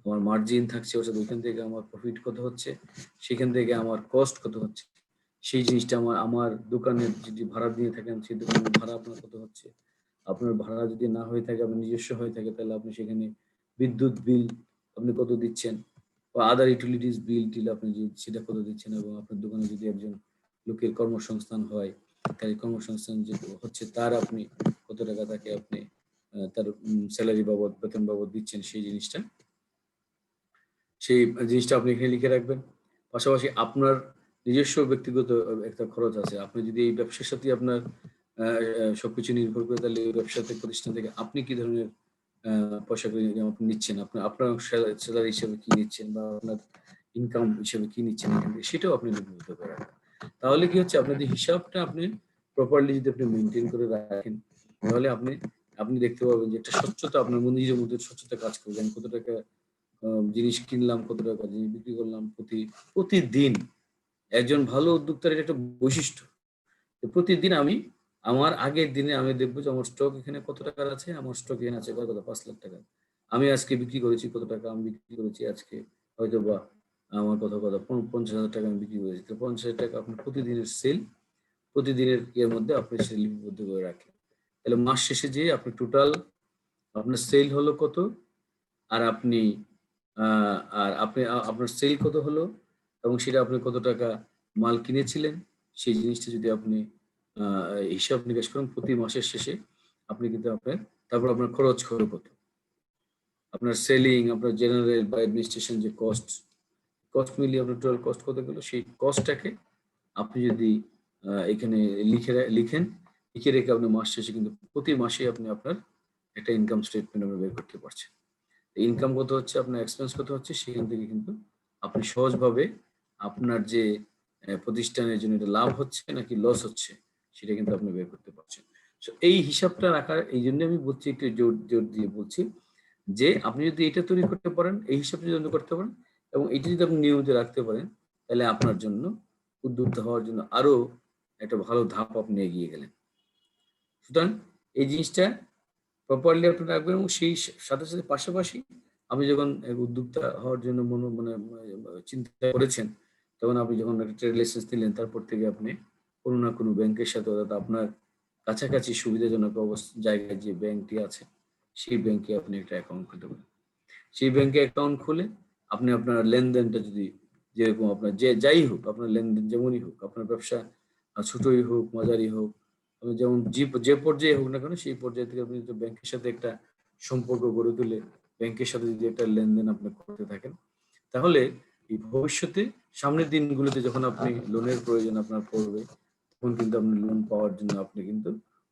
আমার মার্জিন থাকছে, অর্থাৎ ওইখান থেকে আমার প্রফিট কত হচ্ছে, সেখান থেকে আমার কস্ট কত হচ্ছে, সেই জিনিসটা আমার দোকানের যদি ভাড়া দিয়ে থাকেন, সেই দোকানের ভাড়া আপনার কত হচ্ছে, আপনার ভাড়া যদি না হয়ে থাকে, আপনার নিজস্ব হয়ে থাকে, তাহলে আপনি সেখানে বিদ্যুৎ বিল আপনি কত দিচ্ছেন বা আদার ইউটিলিটিস বিল আপনি সেটা কত দিচ্ছেন, এবং আপনার দোকানে যদি একজন লোকের কর্মসংস্থান হয়, তাই কর্মসংস্থান যে হচ্ছে তার আপনি কত টাকা তাকে আপনি তার স্যালারি বাবদ, বেতন বাবদ দিচ্ছেন, সেই জিনিসটা আপনি এখানে লিখে রাখবেন। পাশাপাশি আপনার নিজস্ব ব্যক্তিগত একটা খরচ আছে। আপনি যদি এই ব্যবসার সাথে আপনার সবকিছু নির্ভর করে, তাহলে এই ব্যবসাতে প্রতিষ্ঠান থেকে আপনি কি ধরনের পয়সা আপনি নিচ্ছেন, আপনার স্যালারি হিসেবে কি নিচ্ছেন বা আপনার ইনকাম হিসেবে কি নিচ্ছেন এখান থেকে, সেটাও আপনি লিপিবদ্ধ করে রাখবেন। তাহলে কি হচ্ছে, আপনার যে হিসাবটা আপনি প্রপারলি যদি আপনি মেনটেন করে রাখেন, তাহলে আপনি দেখতে পাবেন যে একটা স্বচ্ছতা আপনার নিজের মধ্যে স্বচ্ছতা কাজ করবে। আমি কত টাকা জিনিস কিনলাম, কত টাকা জিনিস বিক্রি করলাম প্রতিদিন। একজন ভালো উদ্যোক্তার এটা একটা বৈশিষ্ট্য। প্রতিদিন আমার আগের দিনে আমি দেখবো যে আমার স্টক এখানে কত টাকার আছে, আমার স্টক এখানে আছে কত 5 লাখ টাকা। আমি আজকে বিক্রি করেছি কত টাকা, আমি বিক্রি করেছি আজকে হয়তো বা আমার কথা 50,000 টাকা আমি বিক্রি করেছি। তো 50,000 টাকা আপনার প্রতিদিনের সেল, প্রতিদিনের ইয়ের মধ্যে আপনি সেটা লিপিবদ্ধ করে রাখেন। তাহলে মাস শেষে যে আপনি টোটাল আপনার সেল হলো কত, আর আপনার সেল কত হলো, এবং সেটা আপনি কত টাকা মাল কিনেছিলেন, সেই জিনিসটা যদি আপনি হিসাব নিকাশ করেন প্রতি মাসের শেষে, আপনি কিন্তু তারপর আপনার খরচ হলো কত, আপনার সেলিং, আপনার জেনারেল বা অ্যাডমিনিস্ট্রেশন যে কস্ট মিলিয়ে আপনার টোটাল কস্ট কত গেলো, সেই কস্টটাকে আপনি যদি এখানে লিখে রেখে আপনি মাস শেষে কিন্তু প্রতি মাসে আপনি আপনার একটা ইনকাম স্টেটমেন্ট আপনি বের করতে পারছেন। ইনকাম কত হচ্ছে, আপনার এক্সপেন্স কত হচ্ছে, সেখান থেকে কিন্তু আপনি সহজভাবে আপনার যে প্রতিষ্ঠানের জন্য এটা লাভ হচ্ছে নাকি লস হচ্ছে, সেটা কিন্তু আপনি বের করতে পারছেন। এই হিসাবটা রাখার, এই জন্য আমি বলছি, একটু জোর দিয়ে বলছি যে আপনি যদি এটা তৈরি করতে পারেন, এই হিসাবটা যদি করতে পারেন এবং এটা যদি আপনি নিয়মিত রাখতে পারেন, তাহলে আপনার জন্য উদ্যোক্তা হওয়ার জন্য আরো একটা ভালো ধাপ আপনি এগিয়ে গেলেন। সুতরাং এই জিনিসটা প্রপারলি আপনি রাখবেন, এবং সেই সাথে সাথে পাশাপাশি আপনি যখন উদ্যোক্তা হওয়ার জন্য চিন্তা করেছেন, তখন আপনি যখন একটা ট্রেড লাইসেন্স নিলেন, তারপর থেকে আপনি কোনো না কোনো ব্যাংকের সাথে, অর্থাৎ আপনার কাছাকাছি সুবিধাজনক জায়গায় যে ব্যাংকটি আছে, সেই ব্যাংকে আপনি একটা অ্যাকাউন্ট খুলতে পারেন। সেই ব্যাংকে অ্যাকাউন্ট খুলে আপনি আপনার লেনদেনটা যদি যেরকম আপনার যাই হোক, আপনার লেনদেন যেমনই হোক, আপনার ব্যবসা ছোটই হোক মাঝারি হোক, যেমন যে পর্যায়ে হোক না কেন সেই পর্যায়ে থেকে আপনি ব্যাংকের সাথে একটা সম্পর্ক গড়ে তুলে ব্যাংকের সাথে যদি একটা লেনদেন আপনি করতে থাকেন, তাহলে এই ভবিষ্যতে সামনের দিনগুলোতে যখন আপনি লোনের প্রয়োজন আপনার পড়বে, তখন কিন্তু আপনি লোন পাওয়ার জন্য আপনি কিন্তু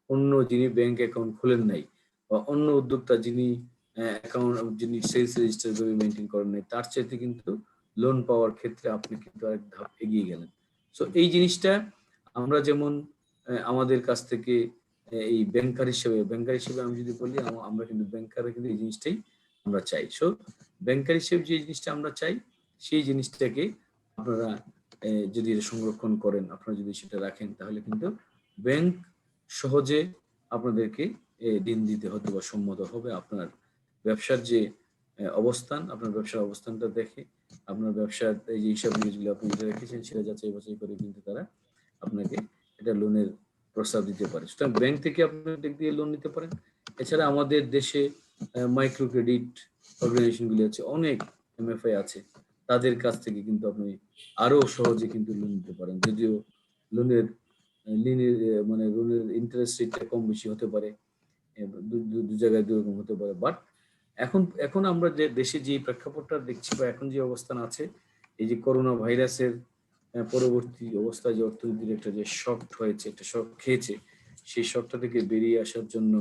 অন্য যিনি ব্যাংক অ্যাকাউন্ট খোলেন নাই বা অন্য উদ্যোক্তা যিনি যিনি সেলস রেজিস্টার ভাবে মেনটেন করেন নাই, তার চাইতে কিন্তু লোন পাওয়ার ক্ষেত্রে আপনি কিন্তু আরেক ধাপ এগিয়ে গেলেন। সো এই জিনিসটা আমরা যেমন আমাদের কাছ থেকে এই ব্যাংকার হিসেবে আমি যদি বলি, আমরা কিন্তু ব্যাংকারে কিন্তু এই জিনিসটাই আমরা চাই। সো ব্যাংকার হিসেবে যে জিনিসটা আমরা চাই, সেই জিনিসটাকে আপনারা যদি সংরক্ষণ করেন, আপনারা যদি সেটা রাখেন, তাহলে কিন্তু ব্যাংক সহজে আপনাদেরকে ঋণ দিতে হতে বা সম্মত হবে। আপনার ব্যবসার যে অবস্থান, আপনার ব্যবসার অবস্থানটা দেখে, আপনার ব্যবসার এই যে হিসাব নিকাশগুলো আপনি যেটা রেখেছেন সেটা যাচাই বাছাই করে কিন্তু তারা আপনাকে এটা লোনের প্রস্তাব দিতে পারে। সুতরাং ব্যাংক থেকে আপনি দিক দিয়ে লোন নিতে পারেন। এছাড়া আমাদের দেশে মাইক্রো ক্রেডিট অর্গানাইজেশনগুলি আছে, অনেক এমএফআই আছে, তাদের কাছ থেকে কিন্তু আপনি আরো সহজে কিন্তু লোন নিতে পারেন। যদিও লোনের মানে লোনের ইন্টারেস্ট রেটটা কম বেশি হতে পারে, দু জায়গায় দু রকম হতে পারে, বাট এখন আমরা যে দেশে যে প্রেক্ষাপটটা দেখছি বা এখন যে অবস্থান আছে, এই যে করোনা ভাইরাসের পরবর্তী অবস্থায় যে অর্থনীতির একটা যে শক হয়েছে, একটা শক খেয়েছে, সেই শকটা থেকে বেরিয়ে আসার জন্য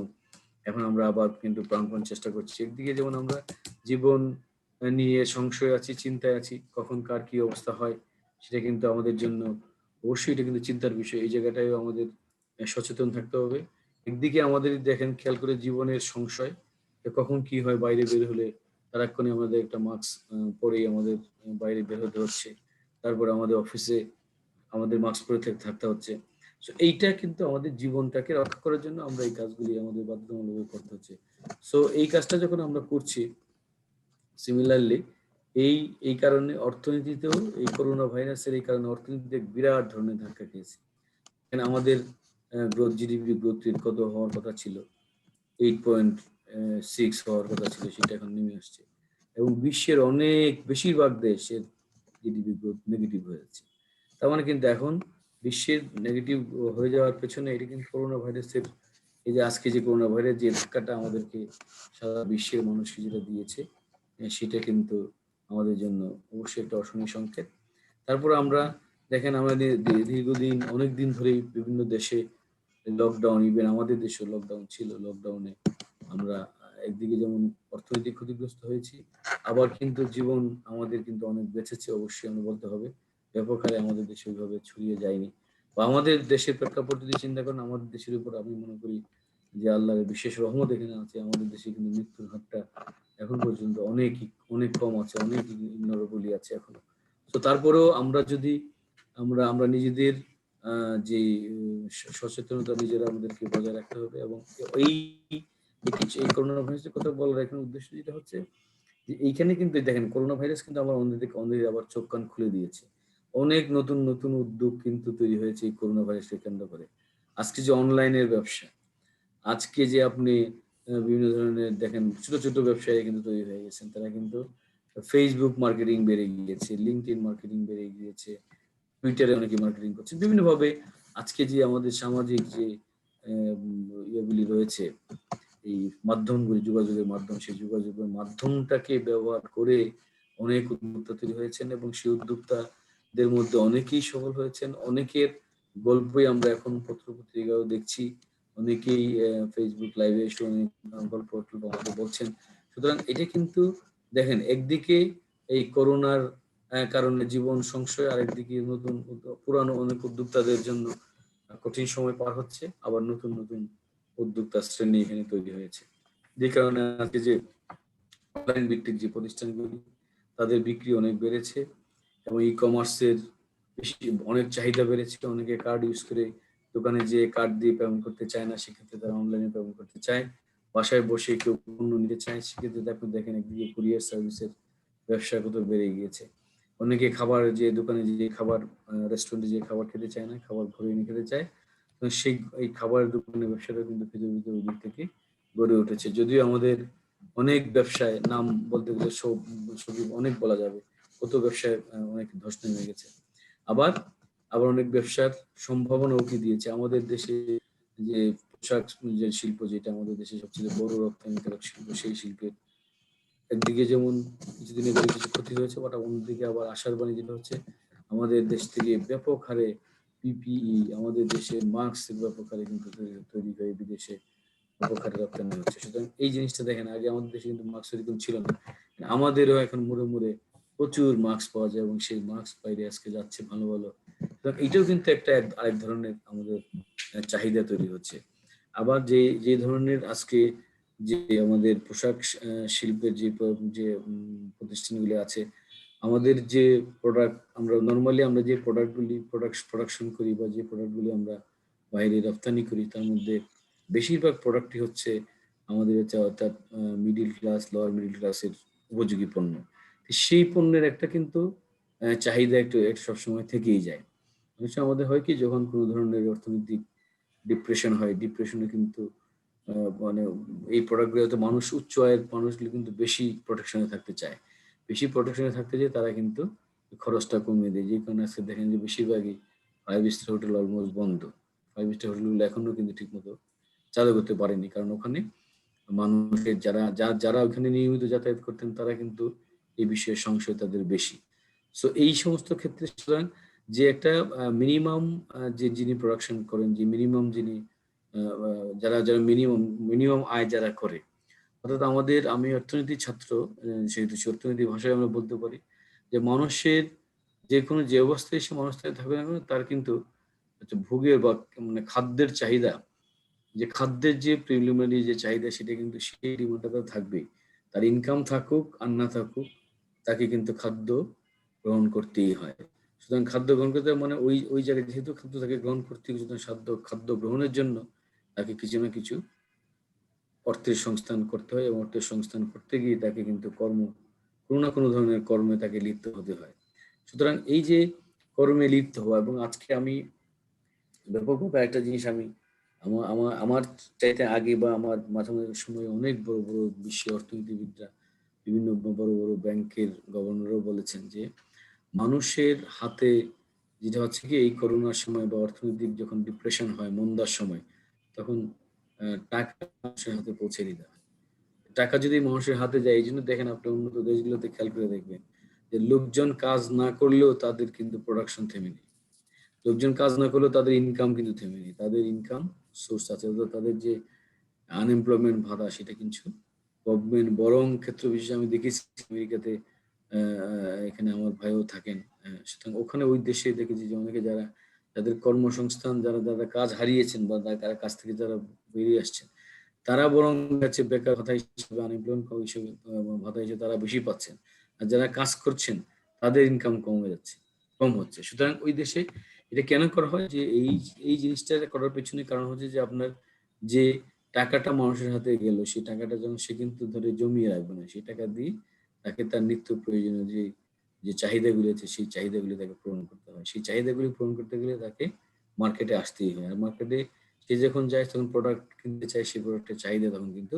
এখন আমরা আবার কিন্তু প্রাণপণ চেষ্টা করছি। একদিকে যেমন আমরা জীবন নিয়ে সংশয় আছি, চিন্তায় আছি, কখন কার কি অবস্থা হয় সেটা কিন্তু আমাদের জন্য অবশ্যই এটা কিন্তু চিন্তার বিষয়। এই জায়গাটায় আমাদের সচেতন থাকতে হবে। একদিকে আমাদের দেখেন খেয়াল করে জীবনের সংশয়, কখন কি হয়, বাইরে বের হলে সারাক্ষণে আমাদের একটা মাস্ক পরেই আমাদের বাইরে বের হতে হচ্ছে, তারপর আমাদের অফিসে আমাদের মাস্ক পরে থাকতে হচ্ছে। সো এইটা কিন্তু আমাদের জীবনটাকে রক্ষা করার জন্য আমরা এই কাজগুলি আমাদের বাধ্যতামূলক করতে হচ্ছে। সো এই কাজটা যখন আমরা করছি, সিমিলারলি এই কারণে অর্থনীতিতেও এই করোনা ভাইরাসের এই কারণে অর্থনীতিতে বিরাট ধরনের ধাক্কা খেয়েছে। আমাদের গ্রোথ, জিডিপি গ্রোথ রেট কত হওয়ার কথা ছিল, 8.6 হওয়ার কথা ছিল, সেটা এখন নেমে আসছে। এবং বিশ্বের বেশিরভাগ দেশের জিডিপি গ্রোথ নেগেটিভ হয়ে যাচ্ছে। তার মানে কিন্তু এখন বিশ্বের নেগেটিভ হয়ে যাওয়ার পেছনে এটা কিন্তু করোনা ভাইরাসের, এই যে আজকে যে করোনা ভাইরাস যে ধাক্কাটা আমাদেরকে সারা বিশ্বের মানুষকে যেটা দিয়েছে, সেটা কিন্তু আমাদের জন্য অবশ্যই একটা অশনি সংকেত। তারপর আমরা দেখেন আমাদের দীর্ঘদিন অনেকদিন ধরেই বিভিন্ন দেশে লকডাউন, ইভেন আমাদের দেশেও লকডাউন ছিল। লকডাউনে আমরা একদিকে যেমন অর্থনৈতিক ক্ষতিগ্রস্ত হয়েছি, আবার কিন্তু জীবন আমাদের কিন্তু অনেক বেঁচেছে, অবশ্যই আমরা বলতে হবে। ব্যাপক হারে আমাদের দেশে ওইভাবে ছড়িয়ে যায়নি। বা আমাদের দেশের প্রেক্ষাপট যদি চিন্তা করেন, আমাদের দেশের উপর আমি মনে করি যে আল্লাহর বিশেষ রহমত এখানে আছে। আমাদের দেশে কিন্তু মৃত্যুর হারটা এখন পর্যন্ত অনেক কম আছে, অনেক ইগনোরেবলই আছে এখনো। তো তারপরেও আমরা যদি আমরা নিজেদের যে সচেতনতা নিজেরা আমাদেরকে বজায় রাখতে হবে। এবং এই করোনা ভাইরাসের কথা বলার এখন উদ্দেশ্য যেটা হচ্ছে যে এইখানে কিন্তু দেখেন করোনা ভাইরাস কিন্তু আমার অন্যদিকে আবার চোখ কান খুলে দিয়েছে। অনেক নতুন নতুন উদ্যোগ কিন্তু তৈরি হয়েছে এই করোনা ভাইরাসকে কেন্দ্র করে। আজকে যে অনলাইনের ব্যবসা, আজকে যে আপনি বিভিন্ন ধরনের দেখেন ছোট ছোট ব্যবসায়ী কিন্তু তৈরি হয়ে গেছেন, তারা কিন্তু ফেসবুক মার্কেটিং বেড়ে গিয়েছে, লিঙ্কডইন মার্কেটিং বেড়ে গিয়েছে, টুইটারে অনেকে মার্কেটিং করছে বিভিন্ন ভাবে। আজকে যে আমাদের সামাজিক যে ইয়েগুলি রয়েছে, এই মাধ্যমগুলি, যোগাযোগের মাধ্যম, সেই যোগাযোগের মাধ্যমটাকে ব্যবহার করে অনেক উদ্যোক্তা তৈরি হয়েছেন এবং সেই উদ্যোক্তাদের মধ্যে অনেকেই সফল হয়েছেন। অনেকের গল্পই আমরা এখন পত্র-পত্রিকাও দেখছি, অনেকেই ফেসবুক লাইভে এসে অনেক গল্প আমাদের বলছেন। সুতরাং এটা কিন্তু দেখেন একদিকে এই করোনার কারণে জীবন সংশয়, আর একদিকে নতুন পুরানো অনেক উদ্যোক্তাদের জন্য কঠিন সময় পার হচ্ছে, আবার নতুন নতুন উদ্যোক্তা শ্রেণী এখানে তৈরি হয়েছে। যে কারণে আজকে যে অনলাইন ভিত্তিক যে প্রতিষ্ঠানগুলি, তাদের বিক্রি অনেক বেড়েছে এবং ই কমার্সের অনেক চাহিদা বেড়েছে। অনেকে কার্ড ইউজ করে দোকানে যে কার্ড দিয়ে পেমেন্ট করতে চায় না, সেক্ষেত্রে তারা অনলাইনে পেমেন্ট করতে চায়। বাসায় বসে কেউ পণ্য নিতে চায়, সেক্ষেত্রে দেখেন একদিকে কুরিয়ার সার্ভিসের ব্যবসা কত বেড়ে গিয়েছে। অনেকে খাবার, যে দোকানে যে খাবার, রেস্টুরেন্টে যে খাবার খেতে চায় না, খাবার ঘরে এনে খেতে চায়, তো এই খাবারের দোকানের ব্যবসাটা কিন্তু ভিতরে ভিতরে ওই দিক থেকে গড়ে উঠেছে। যদিও আমাদের অনেক ব্যবসায় নাম বলতে গেলে সব অনেক বলা যাবে, কত ব্যবসায় অনেক ধস নেমে গেছে। আবার অনেক ব্যবসার সম্ভাবনাও কি দিয়েছে। আমাদের দেশে যে পোশাক যে শিল্প, যেটা আমাদের দেশের সবচেয়ে বড় রপ্তানিকারক শিল্প, সেই শিল্পের একদিকে যেমন কিছুদিন আগে কিছু ক্ষতি হয়েছে, বাট অন্যদিকে আবার আশার বাণী যেটা হচ্ছে আমাদের দেশ থেকে ব্যাপক হারে পিপিই, আমাদের দেশে মাস্কের ব্যাপক হারে কিন্তু তৈরি হয়ে বিদেশে ব্যাপক হারে রপ্তানি হচ্ছে। সুতরাং এই জিনিসটা দেখেন, আগে আমাদের দেশে কিন্তু মাস্ক এরকম ছিল না, আমাদেরও এখন মুড়ে মুড়ে প্রচুর মাস্ক পাওয়া যায় এবং সেই মাস্ক বাইরে আজকে যাচ্ছে ভালো ভালো। সুতরাং এটাও কিন্তু একটা আরেক ধরনের আমাদের চাহিদা তৈরি হচ্ছে। আবার যে যে ধরনের আজকে যে আমাদের পোশাক শিল্পের যে যে প্রতিষ্ঠানগুলি আছে, আমাদের যে প্রোডাক্ট আমরা নর্মালি আমরা যে প্রোডাক্টগুলি প্রোডাকশন করি বা যে প্রোডাক্টগুলি আমরা বাইরে রপ্তানি করি, তার মধ্যে বেশিরভাগ প্রোডাক্টই হচ্ছে আমাদের হচ্ছে অর্থাৎ মিডিল ক্লাস, লোয়ার মিডিল ক্লাসের উপযোগী পণ্য। সেই পণ্যের একটা কিন্তু চাহিদা একটু সবসময় থেকেই যায়। অনেক সময় আমাদের হয় কি, যখন কোনো ধরনের অর্থনৈতিক ডিপ্রেশন হয়, ডিপ্রেশনে কিন্তু মানে এই প্রোডাক্টগুলোতে মানুষ, উচ্চ আয়ের মানুষগুলো কিন্তু বেশি প্রোটেকশনে থাকতে চায়। বেশি প্রোটেকশনে থাকতে যেয়ে তারা কিন্তু খরচটা কমিয়ে দেয়। যে কারণে আজকে দেখেন যে বেশিরভাগই 5 স্টার হোটেল অলমোস্ট বন্ধ। 5 স্টার হোটেলগুলো এখনো কিন্তু ঠিকমতো চালু করতে পারেনি। কারণ ওখানে মানুষের যারা ওখানে নিয়মিত যাতায়াত করতেন, তারা কিন্তু এই বিষয়ে সংশয় তাদের বেশি। সো এই সমস্ত ক্ষেত্রে সুতরাং যে একটা মিনিমাম যে যিনি প্রোডাকশন করেন, যে মিনিমাম যিনি যারা মিনিমাম আয় যারা করে, অর্থাৎ আমি অর্থনীতির ছাত্র, সেহেতু অর্থনীতি ভাষায় আমরা বলতে পারি যে মানুষের যে কোনো যে অবস্থায় সে মানুষটাই থাকবে না কেন, তার কিন্তু ভোগের বা মানে খাদ্যের চাহিদা, যে খাদ্যের যে প্রিলিমিনারি যে চাহিদা, সেটা কিন্তু সেই ডিমান্ডটা তার থাকবেই। তার ইনকাম থাকুক আর না থাকুক, তাকে কিন্তু খাদ্য গ্রহণ করতেই হয়। সুতরাং খাদ্য গ্রহণ করতে মানে ওই ওই জায়গায় যেহেতু খাদ্য তাকে গ্রহণ করতে হবে, সুতরাং খাদ্য গ্রহণের জন্য তাকে কিছু না কিছু অর্থের সংস্থান করতে হয়, এবং অর্থের সংস্থান করতে গিয়ে তাকে কিন্তু কোনো না কোনো ধরনের কর্মে তাকে লিপ্ত হতে হয়। সুতরাং এই যে কর্মে লিপ্ত হওয়া, এবং আজকে আমি ব্যাপকভাবে একটা জিনিস আমি আমার আমার আমার চাইতে আগে বা আমার মাঝামাঝি সময়ে অনেক বড় বড় বিশ্বের অর্থনীতিবিদরা, বিভিন্ন বড় বড় ব্যাংকের গভর্নরও বলেছেন যে মানুষের হাতে যেটা হচ্ছে কি, এই করোনার সময় বা অর্থনৈতিক যখন ডিপ্রেশন হয়, মন্দার সময়, তখন টাকা মানুষের হাতে পৌঁছে দিতে হয়। টাকা যদি মানুষের হাতে যায়, এই জন্য দেখেন আপনি উন্নত দেশগুলোতে খেয়াল করে দেখবেন যে লোকজন কাজ না করলেও তাদের কিন্তু প্রোডাকশন থেমে নেই। লোকজন কাজ না করলেও তাদের ইনকাম কিন্তু থেমে নেই। তাদের ইনকাম সোর্স আছে, অর্থাৎ তাদের যে আনএমপ্লয়মেন্ট ভাতা, সেটা কিন্তু গভর্নমেন্ট, বরং ক্ষেত্র বিশেষে আমি দেখেছি আমেরিকাতে, এখানে আমার ভাইও থাকেন, সুতরাং ওখানে ওই দেশে দেখেছি যে অনেকে যাদের কর্মসংস্থান, যারা কাজ হারিয়েছেন বা তারা কাজ থেকে যারা বেরিয়ে আসছেন, তারা বরং হচ্ছে বেকার ভাতা হিসেবে, আনএমপ্লয়মেন্ট হিসেবে ভাতা হিসেবে তারা বেশি পাচ্ছেন। আর যারা কাজ করছেন তাদের ইনকাম কম হচ্ছে। সুতরাং ওই দেশে এটা কেন করা হয়, যে এই জিনিসটা করার পেছনে কারণ হচ্ছে যে আপনার যে টাকাটা মানুষের হাতে গেল, সেই টাকাটা যখন সে কিন্তু ধরে জমিয়ে রাখবে না, সেই টাকা দিয়ে তাকে তার নিত্য প্রয়োজনীয় যে চাহিদাগুলি আছে, সেই চাহিদাগুলি তাকে পূরণ করতে হয়। সেই চাহিদাগুলি পূরণ করতে গেলে তাকে মার্কেটে আসতেই হয়। আর মার্কেটে সে যখন যায়, তখন প্রোডাক্ট কিনতে চায়, সেই প্রোডাক্টের চাহিদা তখন কিন্তু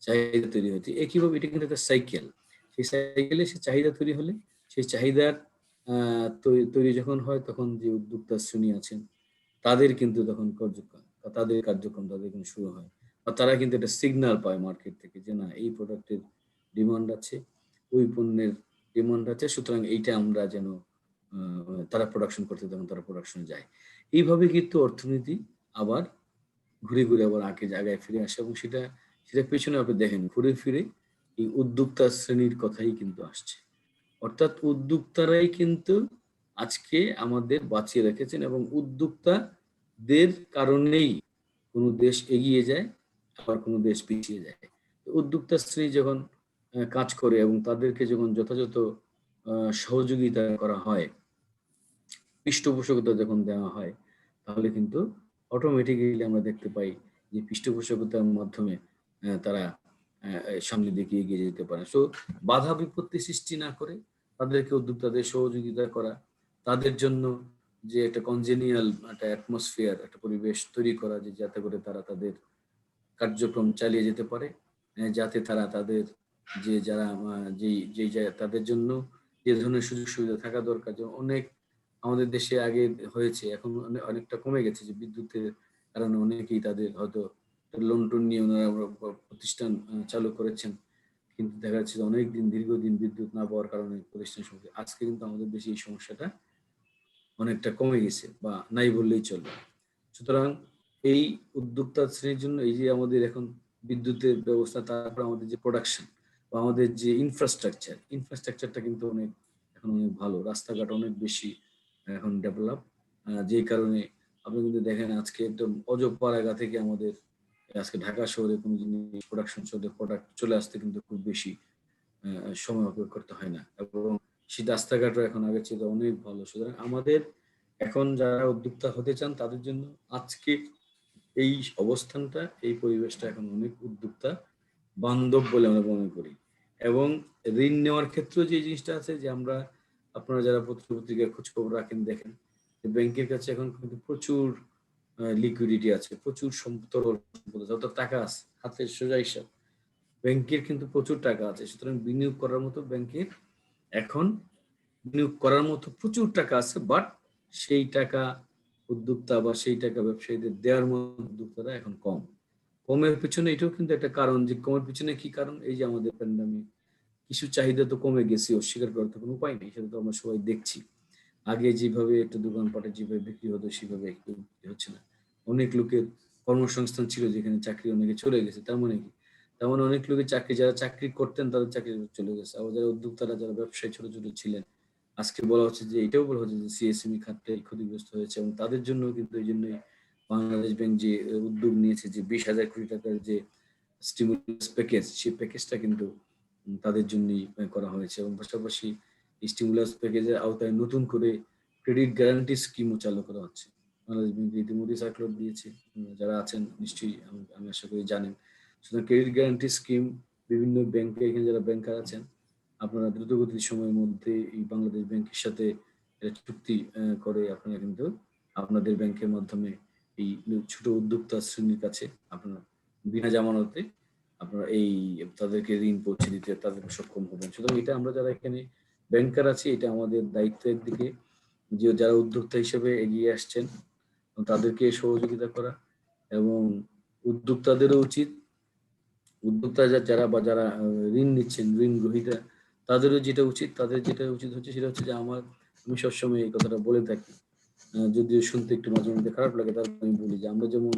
চাহিদা তৈরি হচ্ছে। একইভাবে এটা কিন্তু একটা সাইকেল। সেই সাইকেলে সে চাহিদা তৈরি হলে, সেই চাহিদার তৈরি যখন হয়, তখন যে উদ্যোক্তা শ্রেণী আছেন, তাদের কিন্তু তখন কার্যক্রম তাদের কিন্তু শুরু হয়। আর তারা কিন্তু একটা সিগন্যাল পায় মার্কেট থেকে যে না, এই প্রোডাক্টের ডিমান্ড আছে, ওই পণ্যের ডিমান্ড আছে, সুতরাং এইটা আমরা যেন তারা প্রোডাকশন করতে, তখন তারা প্রোডাকশনে যায়। এইভাবে কিন্তু অর্থনীতি আবার ঘুরে ঘুরে আবার আগের জায়গায় ফিরে আসে, এবং সেটা পেছনে আপনি দেখেন ঘুরে ফিরে এই উদ্যোক্তা শ্রেণীর কথাই কিন্তু আসছে। অর্থাৎ উদ্যোক্তারাই কিন্তু আজকে আমাদের বাঁচিয়ে রেখেছেন, এবং উদ্যোক্তাদের কারণেই কোনো দেশ এগিয়ে যায়, আবার কোনো দেশ পিছিয়ে যায়। উদ্যোক্তা শ্রেণী যখন কাজ করে এবং তাদেরকে যখন যথাযথ সহযোগিতা করা হয়, পৃষ্ঠপোষকতা যখন দেওয়া হয়, তাহলে কিন্তু অটোমেটিক্যালি আমরা দেখতে পাই যে পৃষ্ঠপোষকতার মাধ্যমে তারা সামনের দিকে এগিয়ে যেতে পারে। সো বাধা বিপত্তি সৃষ্টি না করে তাদেরকে উদ্যোক্তাদের সহযোগিতা করা, তাদের জন্য যে একটা কনজেনিয়াল একটা অ্যাটমসফিয়ার, একটা পরিবেশ তৈরি করা, যে যাতে করে তারা তাদের কার্যক্রম চালিয়ে যেতে পারে, যাতে তারা তাদের যারা তাদের জন্য যে ধরনের সুযোগ সুবিধা থাকা দরকার, যেমন অনেক আমাদের দেশে আগে হয়েছে, এখন অনেকটা কমে গেছে, যে বিদ্যুতের কারণ অনেকেই তাদের হয়তো লোন টোন নিয়ে ওনারা প্রতিষ্ঠান চালু করেছেন, কিন্তু দেখা যাচ্ছে যে অনেকদিন দীর্ঘদিন বিদ্যুৎ না পাওয়ার কারণে প্রতিষ্ঠান সমস্যা। আজকে কিন্তু আমাদের দেশে এই সমস্যাটা অনেকটা কমে গেছে বা নাই বললেই চলে। সুতরাং এই উদ্যোক্তা শ্রেণীর জন্য এই যে আমাদের এখন বিদ্যুতের ব্যবস্থা, তারপর আমাদের যে প্রোডাকশন বা আমাদের যে ইনফ্রাস্ট্রাকচারটা কিন্তু অনেক এখন অনেক ভালো, রাস্তাঘাট অনেক বেশি এখন ডেভেলপ, যে কারণে আপনি কিন্তু দেখেন আজকে একদম অজপাড়াগা থেকে আমাদের আজকে ঢাকা শহরে কোনো জিনিস প্রোডাকশন প্রোডাক্ট চলে আসতে কিন্তু খুব বেশি সময় অপেক্ষা করতে হয় না, এবং সেই রাস্তাঘাটও এখন আগের চেয়ে অনেক ভালো। সুতরাং আমাদের এখন যারা উদ্যোক্তা হতে চান তাদের জন্য আজকে এই অবস্থানটা, এই পরিবেশটা এখন অনেক উদ্যোক্তা বান্ধব বলে আমরা মনে করি। এবং ঋণ নেওয়ার ক্ষেত্রেও যে জিনিসটা আছে যে আমরা, আপনারা যারা পত্রিকায় খোঁজখবর রাখেন দেখেন যে ব্যাংকের কাছে এখন কিন্তু প্রচুর লিকুইডিটি আছে, প্রচুর তরল সম্পদ আছে, অর্থাৎ টাকা আছে, হাতে সোজা হিসাব। ব্যাংকের কিন্তু প্রচুর টাকা আছে, সুতরাং বিনিয়োগ করার মতো ব্যাংকের এখন বিনিয়োগ করার মতো প্রচুর টাকা আছে, বাট সেই টাকা উদ্যোক্তা বা সেই টাকা ব্যবসায়ীদের দেওয়ার মতো উদ্যোক্তারা এখন কম। কমের পিছনে এটাও কিন্তু একটা কারণ, যে কমের পিছনে কি কারণ, এই যে আমাদের প্যান্ডামিক, কিছু চাহিদা তো কমে গেছে, অস্বীকার করার তো কোনো উপায় নেই, সেটা তো আমরা সবাই দেখছি। আগে যেভাবে একটা দোকানপাটে যেভাবে বিক্রি হতো সেভাবে একটু বিক্রি হচ্ছে না। অনেক লোকের কর্মসংস্থান ছিল যেখানে চাকরি অনেকে চলে গেছে, তার মানে কি, তার মানে অনেক লোকের চাকরি, যারা চাকরি করতেন তাদের চাকরি চলে গেছে। আবার যারা উদ্যোক্তারা, যারা ব্যবসায়ী ছোট ছোট ছিলেন, আজকে বলা হচ্ছে যে, এটাও বলা হচ্ছে যে সিএসএমই খাতটাই ক্ষতিগ্রস্ত হয়েছে, এবং তাদের জন্য কিন্তু এই জন্যই বাংলাদেশ ব্যাংক যে উদ্যোগ নিয়েছে যে 20,000 কোটি টাকার যে স্টিমুলাস প্যাকেজ, সেই প্যাকেজটা কিন্তু তাদের জন্যই করা হয়েছে। এবং পাশাপাশি স্টিমুলাস প্যাকেজের আওতায় নতুন করে ক্রেডিট গ্যারান্টি স্কিমও চালু করা হচ্ছে। বাংলাদেশ ব্যাংক ইতিমধ্যে সার্কুলার দিয়েছে, যারা আছেন নিশ্চয়ই আমি আশা করি জানেন। সুতরাং ক্রেডিট গ্যারান্টি স্কিম বিভিন্ন ব্যাংকে, এখানে যারা ব্যাংকার আছেন, আপনারা দ্রুতগতির সময়ের মধ্যে এই বাংলাদেশ ব্যাংকের সাথে চুক্তি করে আপনারা কিন্তু আপনাদের ব্যাংকের মাধ্যমে এই ছোট উদ্যোক্তা শ্রেণীর কাছে আপনারা বিনা জামানতে আপনারা এই তাদেরকে ঋণ পৌঁছে দিতে তাদেরকে সক্ষম হবেন। সুতরাং এটা আমরা যারা এখানে ব্যাংকার আছি, এটা আমাদের দায়িত্বের দিকে, যে যারা উদ্যোক্তা হিসেবে এগিয়ে আসছেন তাদেরকে সহযোগিতা করা, এবং উদ্যোক্তাদেরও উচিত, উদ্যোক্তা যারা বা যারা ঋণ নিচ্ছেন, ঋণ গ্রহীতা, তাদেরও যেটা উচিত, তাদের যেটা উচিত হচ্ছে সেটা হচ্ছে যে আমি সবসময় এই কথাটা বলে থাকি, যদিও শুনতে একটু মাঝে মধ্যে খারাপ লাগে, তারপর আমি বলি যে আমরা যেমন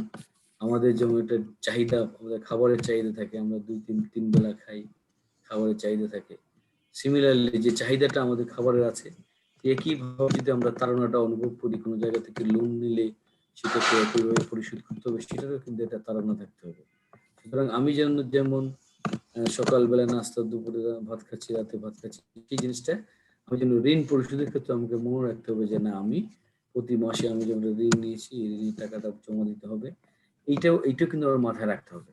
আমাদের যেমন একটা চাহিদা, আমাদের খাবারের চাহিদা থাকে, আমরা তিন বেলা খাই, খাবারের চাহিদা থাকে, সিমিলারলি যে চাহিদাটা আমাদের খাবারের আছে, একইভাবে যদি আমরা তাড়নাটা অনুভব করি, কোনো জায়গা থেকে লোন নিলে সেটাকে একইভাবে পরিশোধ করতে হবে, সেটারও কিন্তু একটা তাড়না থাকতে হবে। সুতরাং আমি যেমন সকালবেলা নাস্তা, দুপুরে ভাত খাচ্ছি, রাতে ভাত খাচ্ছি, সেই জিনিসটা আমি যেন ঋণ পরিশোধের ক্ষেত্রে আমাকে মনে রাখতে হবে যে না, আমি প্রতি মাসে আমি যেমন ঋণ নিয়েছি, এই ঋণের টাকাটা জমা দিতে হবে, এইটাও কিন্তু আমার মাথায় রাখতে হবে।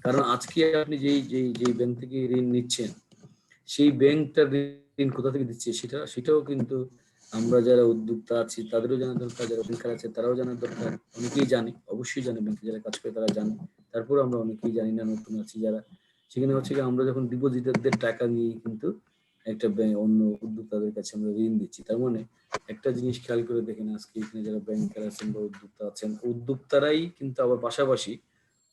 কারণ আজকে আপনি যেই ব্যাংক থেকে ঋণ নিচ্ছেন, সেই ব্যাংকটা ঋণ কোথা থেকে দিচ্ছে সেটাও কিন্তু আমরা যারা উদ্যোক্তা আছি তাদেরও জানা দরকার, যারা ব্যাংকার আছে তারাও জানার দরকার। অনেকেই জানে, অবশ্যই জানে, ব্যাংকে যারা কাজ করে তারা জানে, তারপর আমরা অনেকেই জানি না, নতুন আছি যারা, সেখানে হচ্ছে কি আমরা যখন ডিপোজিটারদের টাকা নিয়ে কিন্তু একটা অন্য উদ্যোক্তাদের কাছে আমরা ঋণ দিচ্ছি। তার মানে একটা জিনিস খেয়াল করে দেখেন, আজকে এখানে যারা ব্যাংকার আছেন বা উদ্যোক্তা আছেন, উদ্যোক্তারাই কিন্তু আবার পাশাপাশি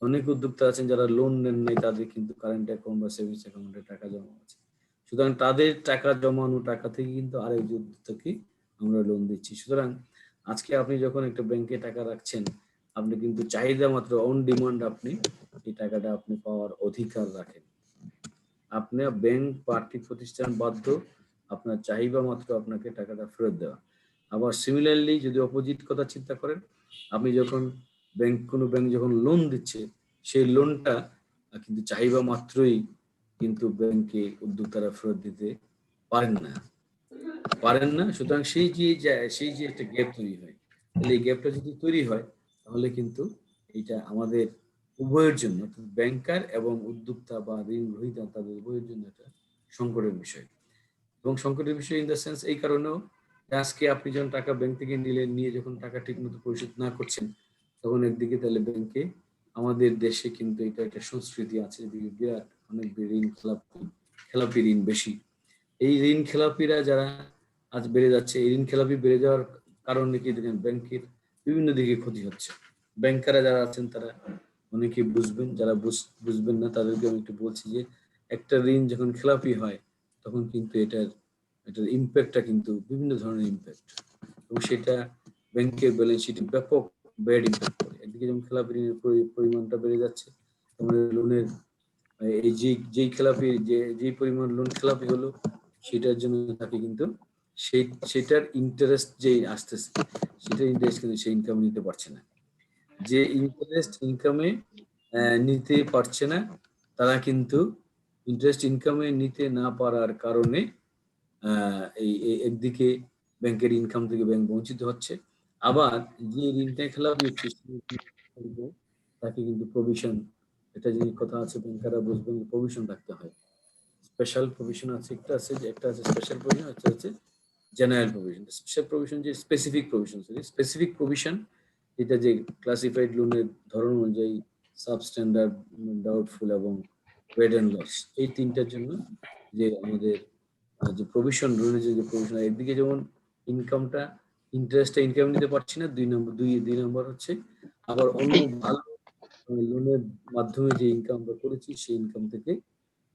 অনেক উদ্যোক্তা আছেন যারা লোন নেন নাই, তাদের কিন্তু কারেন্ট অ্যাকাউন্ট বা সেভিংস অ্যাকাউন্টে টাকা জমা আছে। সুতরাং তাদের টাকা জমানো টাকা থেকে কিন্তু আরেক উদ্যোক্তাকে আমরা লোন দিচ্ছি। সুতরাং আজকে আপনি যখন একটা ব্যাংকে টাকা রাখছেন, আপনি কিন্তু চাহিদা মাত্র, অন ডিমান্ড আপনি এই টাকাটা আপনি পাওয়ার অধিকার রাখেন। আপনার ব্যাংক বা আর্থিক প্রতিষ্ঠান বাধ্য আপনার চাহিদা মাত্র আপনাকে টাকাটা ফেরত দেওয়া। আবার সিমিলারলি যদি অপোজিট কথা চিন্তা করেন, আপনি যখন কোনো ব্যাংক যখন লোন দিচ্ছে, সেই লোনটা কিন্তু চাহিদা মাত্রই কিন্তু ব্যাংকে উদ্যোক্তারা ফেরত দিতে পারেন না। সুতরাং সেই যে একটা গ্যাপ তৈরি হয়, তাহলে এই গ্যাপটা যদি তৈরি হয়, তাহলে কিন্তু এটা আমাদের উভয়ের জন্য, ব্যাংকার এবং উদ্যোক্তা বা ঋণ গ্রহীতা, তাদের উভয়ের জন্য একটা সংকটের বিষয়। এবং সংকটের বিষয় ইন দ্য সেন্স এই কারণেও, আজকে আপনি যখন টাকা ব্যাংক থেকে নিয়ে যখন টাকা ঠিক মতো পরিশোধ না করছেন, তখন একদিকে তাহলে ব্যাংকে, আমাদের দেশে কিন্তু এটা একটা সংস্কৃতি আছে, বিরাট অনেক ঋণ খেলাপি ঋণ বেশি। এই ঋণ খেলাপিরা যারা আজ বেড়ে যাচ্ছে, এই ঋণ খেলাপি বেড়ে যাওয়ার কারণে কি দেখেন ব্যাংকের বিভিন্ন দিকে ক্ষতি হচ্ছে। ব্যাংকাররা যারা আছেন তারা অনেকে বুঝবেন, যারা বুঝবেন না তাদেরকে আমি একটু বলছি যে একটা ঋণ যখন খেলাপি হয় তখন কিন্তু এটার ইম্প্যাক্টটা কিন্তু বিভিন্ন ধরনের ইম্প্যাক্ট, এবং সেটা ব্যাংকের ব্যালেন্স শিটে ব্যাপক ব্যাড ইম্প্যাক্ট করে। একদিকে যেমন খেলাপি ঋণের পরিমাণটা বেড়ে যাচ্ছে, আমাদের লোনের এই যেই খেলাপি যেই পরিমাণ লোন খেলাপি হলো সেটার জন্য তাকে কিন্তু সেটার ইন্টারেস্ট যে আসতেছে সেটার ইন্টারেস্ট কিন্তু সে ইনকাম নিতে পারছে না। যে ইন্টারেস্ট ইনকামে নিতে পারছে না তারা কিন্তু ইন্টারেস্ট ইনকামে নিতে না পারার কারণে এই একদিকে ব্যাংকের ইনকাম থেকে ব্যাংক বঞ্চিত হচ্ছে, আবার যে ঋণটা খেলাপি হচ্ছে তাকে কিন্তু প্রভিশন, এটা যে কথা আছে ব্যাংকাররা বুঝবেন, প্রভিশন রাখতে হয়। স্পেশাল প্রভিশন আছে, একটা আছে স্পেশাল প্রভিশন, একটা হচ্ছে জেনারেল প্রভিশন। স্পেশাল প্রভিশন যে স্পেসিফিক প্রভিশন, এটা যে ক্লাসিফাইড লোনের ধরন অনুযায়ী সাবস্ট্যান্ডার্ড, ডাউটফুল এবং ওয়েট অ্যান্ড লস, এই তিনটার জন্য যে আমাদের যে প্রভিশন লোনের যে প্রভিশন, একদিকে যেমন ইনকামটা ইনকাম নিতে পারছি না, দুই নম্বর হচ্ছে আবার অন্য ভালো লোনের মাধ্যমে যে ইনকাম আমরা করেছি সেই ইনকাম থেকে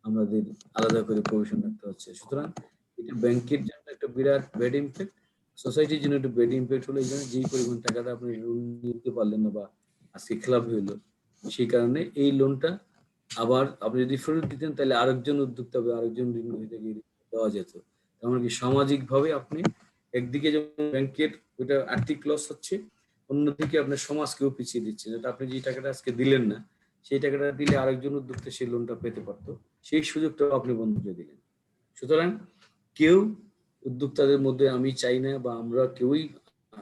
আমাদের আলাদা করে প্রভিশন রাখতে হচ্ছে। সুতরাং এটা ব্যাংকের জন্য একটা বিরাট ব্যাড ইম্প্যাক্ট, সোসাইটির জন্য একটা ব্যাড ইম্প্যাক্ট হলো এই জন্য যেই পরিমাণ টাকাটা আপনি লোন নিতে পারলেন না বা আজকে খেলাপ হইলো, সেই কারণে এই লোনটা আবার আপনি যদি ফেরত দিতেন তাহলে আরেকজন উদ্যোক্তা হবে, আরেকজন ঋণ দেওয়া যেত। এমনকি সামাজিক ভাবে আপনি একদিকে যেমন ব্যাংকের ওইটা আর্থিক লস হচ্ছে, অন্যদিকে আপনার সমাজকেও পিছিয়ে দিচ্ছে। যেটা আপনি যে টাকাটা আজকে দিলেন না সেই টাকাটা দিলে আরেকজন উদ্যোক্তা সেই লোনটা পেতে পারতো, সেই সুযোগটাও আপনি বন্ধ করে দিলেন। সুতরাং কেউ উদ্যোক্তাদের মধ্যে আমি চাই না বা আমরা কেউই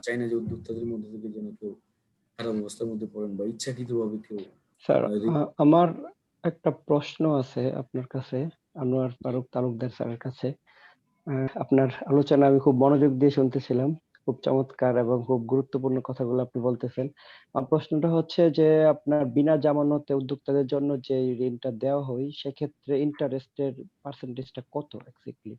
চাই না যে উদ্যোক্তাদের মধ্যে থেকে যেন কেউ খারাপ অবস্থার মধ্যে পড়েন বা ইচ্ছাকৃতভাবে কেউ। স্যার, আমার একটা প্রশ্ন আছে আপনার কাছে, আনোয়ার ফারুক তালুকদার স্যারের কাছে। আপনার আলোচনা আমি খুব মনোযোগ দিয়ে শুনতেছিলাম, খুব চমৎকার এবং খুব গুরুত্বপূর্ণ কথাগুলো আপনি বলতেছেন। আমার প্রশ্নটা হচ্ছে যে আপনার বিনা জামানতে উদ্যোক্তাদের জন্য যে ঋণটা দেওয়া হয় সেক্ষেত্রে ইন্টারেস্টের পার্সেন্টেজটা কত এক্স্যাক্টলি?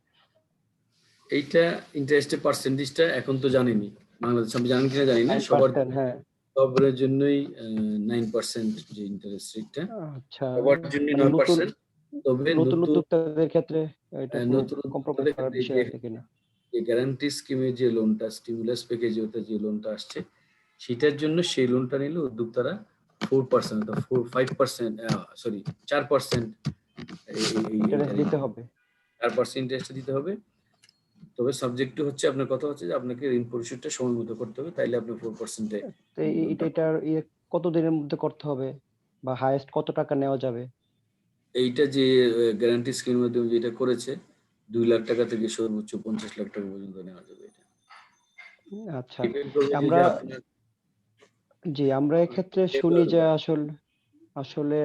এইটা ইন্টারেস্টের পার্সেন্টেজটা এখন তো জানিনি, বাংলাদেশ আমি জানি কিনা জানি না, 9%, হ্যাঁ। সবার জন্যই 9% যে ইন্টারেস্ট রেটটা, আচ্ছা, সবার জন্য 9%। তবে নতুন উদ্যোক্তাদের ক্ষেত্রে এটা নতুন কম্প্রোমাইজ করার বিষয় আছে কিনা? যে গ্যারান্টি স্কিমে যে লোনটা, স্টিমুলাস প্যাকেজে ওটা যে লোনটা আসছে সেটার জন্য সেই লোনটা নিলে উদ্যোক্তারা 4% অথবা 5%, সরি 4% ইন্টারেস্ট দিতে হবে। 4% ইন্টারেস্ট দিতে হবে। তবে সাবজেক্ট হচ্ছে আপনার কথা হচ্ছে যে আপনাকে ঋণ পরিশোধটা সময় মতো করতে হবে, তাইলে আপনি 4%-এ। এটার কতদিনের মধ্যে করতে হবে বা হাইয়েস্ট কত টাকা নেওয়া যাবে? এইটা যে গ্যারান্টি স্কিমের মাধ্যমে যেটা করেছে 2 লাখ টাকা থেকে সর্বোচ্চ 50 লাখ টাকা পর্যন্ত নেওয়া যাবে এটা। আচ্ছা, আমরা এক্ষেত্রে শুনি যে আসলে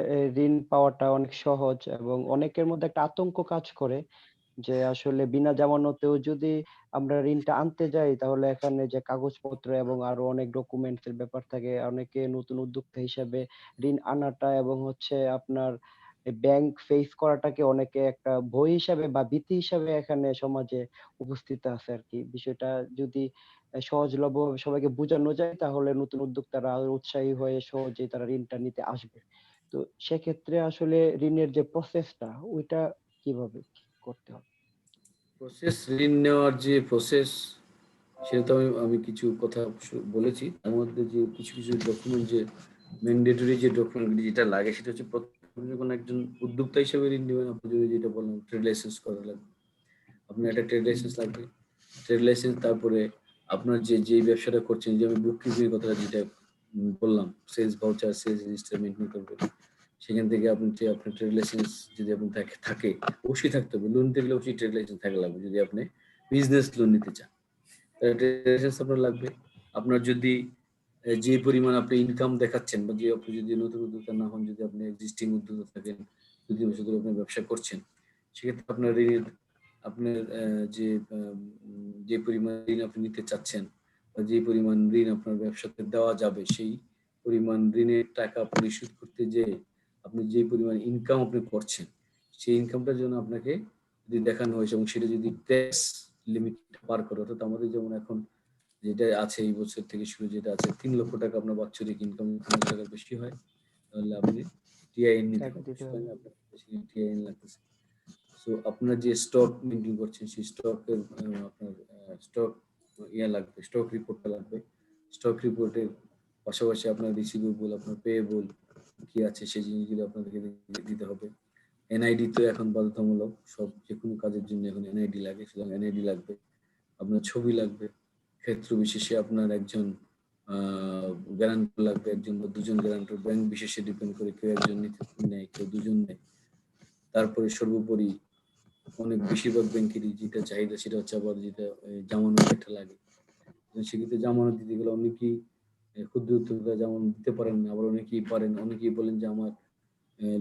ঋণ পাওয়াটা অনেক সহজ এবং অনেকের মধ্যে একটা আতঙ্ক কাজ করে যে আসলে বিনা জামানতেও যদি আমরা ঋণটা আনতে যাই তাহলে এখানে যে কাগজপত্র এবং আরো অনেক ডকুমেন্টস এর ব্যাপার থাকে, অনেকে নতুন উদ্যোক্তা হিসেবে ঋণ আনাটা এবং হচ্ছে আপনার ব্যাংক ফেস করাটাকে অনেকে একটা ভয় হিসাবে বা ভীতি হিসাবে এখানে সমাজে উপস্থিত আছে আর কি। বিষয়টা যদি সহজলভ্য সবাইকে বোঝানো যায় তাহলে নতুন উদ্যোক্তারা আরো উৎসাহী হয়ে সহজেই তারা ঋণটা নিতে আসবে। তো সেক্ষেত্রে আসলে ঋণের যে প্রসেসটা ওইটা কিভাবে করতে হবে? ঋণ নেওয়ার যে প্রসেস সেটা তো আমি কিছু কথা বলেছি। তার মধ্যে যে কিছু ডকুমেন্ট, যে ম্যান্ডেটরি যে ডকুমেন্ট যেটা লাগে সেটা হচ্ছে যখন একজন উদ্যোক্তা হিসেবে ঋণ নেবেন, আপনি যদি যেটা বললাম ট্রেড লাইসেন্স করা লাগবে, আপনার একটা ট্রেড লাইসেন্স লাগবে। ট্রেড লাইসেন্স, তারপরে আপনার যে ব্যবসাটা করছেন, যে আমি বুক কিপিং কথা যেটা বললাম, sales voucher, sales register maintain করবে, সেখান থেকে আপনার ট্রেড লাইসেন্স যদি আপনার থাকে অবশ্যই থাকতে হবে। লোন নিতে গেলে অবশ্যই ট্রেড লাইসেন্স থাকা লাগবে যদি আপনি বিজনেস লোন নিতে চান, তাহলে ট্রেড লাইসেন্স আপনার লাগবে। আপনার যদি যে পরিমাণ আপনি ইনকাম দেখাচ্ছেন বা যে আপনি যদি নতুন উদ্যোক্তা না হন, যদি আপনি এক্সিস্টিং উদ্যোক্তা থাকেন, 2 বছর ধরে আপনি ব্যবসা করছেন, সেক্ষেত্রে আপনার যে পরিমাণ ঋণ আপনি নিতে চাচ্ছেন বা যে পরিমাণ ঋণ আপনার ব্যবসাতে দেওয়া যাবে, সেই পরিমাণ ঋণের টাকা পরিশোধ করতে যে আপনি যে পরিমাণ ইনকাম আপনি করছেন সেই ইনকামটার জন্য আপনাকে যদি দেখানো হয়েছে এবং সেটা যদি ট্যাক্স লিমিট পার করে, অর্থাৎ আমাদের যেমন এখন যেটা আছে এই বছর থেকে শুরু, যেটা আছে 3 লক্ষ টাকা আপনার বাৎসরিক ইনকাম 3 লাখ টাকার বেশি হয়, তাহলে আপনি টিআইএন নিতে ট্যাক্স হবে। দিতে সুতরাং হবে। আপনার বেশি টিআইএন লাগতেছে। সো আপনার যে স্টক মেনটেন করছেন সেই স্টকের আপনার স্টক লাগবে, স্টক রিপোর্টটা লাগবে। স্টক রিপোর্টের পাশাপাশি আপনার রিসিভেবল, আপনার পেয়েবল কি আছে সেই জিনিসগুলো আপনাদেরকে দিতে হবে। এনআইডি তো এখন বাধ্যতামূলক, সব যে কোনো কাজের জন্য এখন এনআইডি লাগে, সুতরাং এনআইডি লাগবে। আপনার ছবি লাগবে, ক্ষেত্র বিশেষে আপনার একজন গ্যারান্টর লাগবে, একজন বা দুজন গ্যারান্টর, ব্যাংক বিশেষে ডিপেন্ড করে, কেউ একজন নেয় কেউ দুজন নেয়। তারপরে সর্বোপরি অনেক বেশিরভাগ ব্যাংকেরই যেটা চাহিদা সেটা হচ্ছে আবার যেটা জামানত একটা লাগে। সেক্ষেত্রে জামানত দিতে গেলে অনেকেই ক্ষুদ্র উদ্যোক্তা জামানত দিতে পারেন না, আবার অনেকেই পারেন। অনেকেই বলেন যে আমার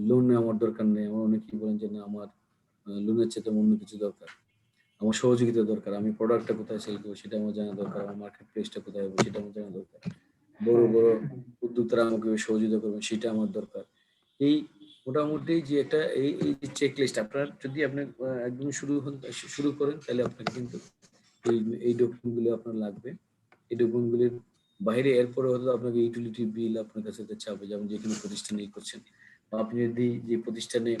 লোন আমার দরকার নেই, আমার অনেকেই বলেন যে না আমার লোনের চেয়ে অন্য কিছু দরকার, আমার সহযোগিতা দরকার, আমি প্রোডাক্টটা কোথায় সেল করবো সেটা আমার জানা দরকার, আমার মার্কেট প্লেসটা কোথায় হবে সেটা আমার জানা দরকার, বড় বড় উদ্যোক্তারা আমাকে সহযোগিতা করবেন সেটা আমার দরকার। এই মোটামুটি যে একটা এই যে চেক লিস্ট, আপনার যদি আপনি একদম শুরু করেন তাহলে আপনাকে কিন্তু এই ডকুমেন্টগুলো আপনার লাগবে। এই ডকুমেন্টগুলির বাইরে এরপরে হয়তো আপনাকে ইউটিলিটি বিল আপনার কাছে চাবে, যেমন যেখানে প্রতিষ্ঠানে করছেন, বা আপনি যদি যে প্রতিষ্ঠানে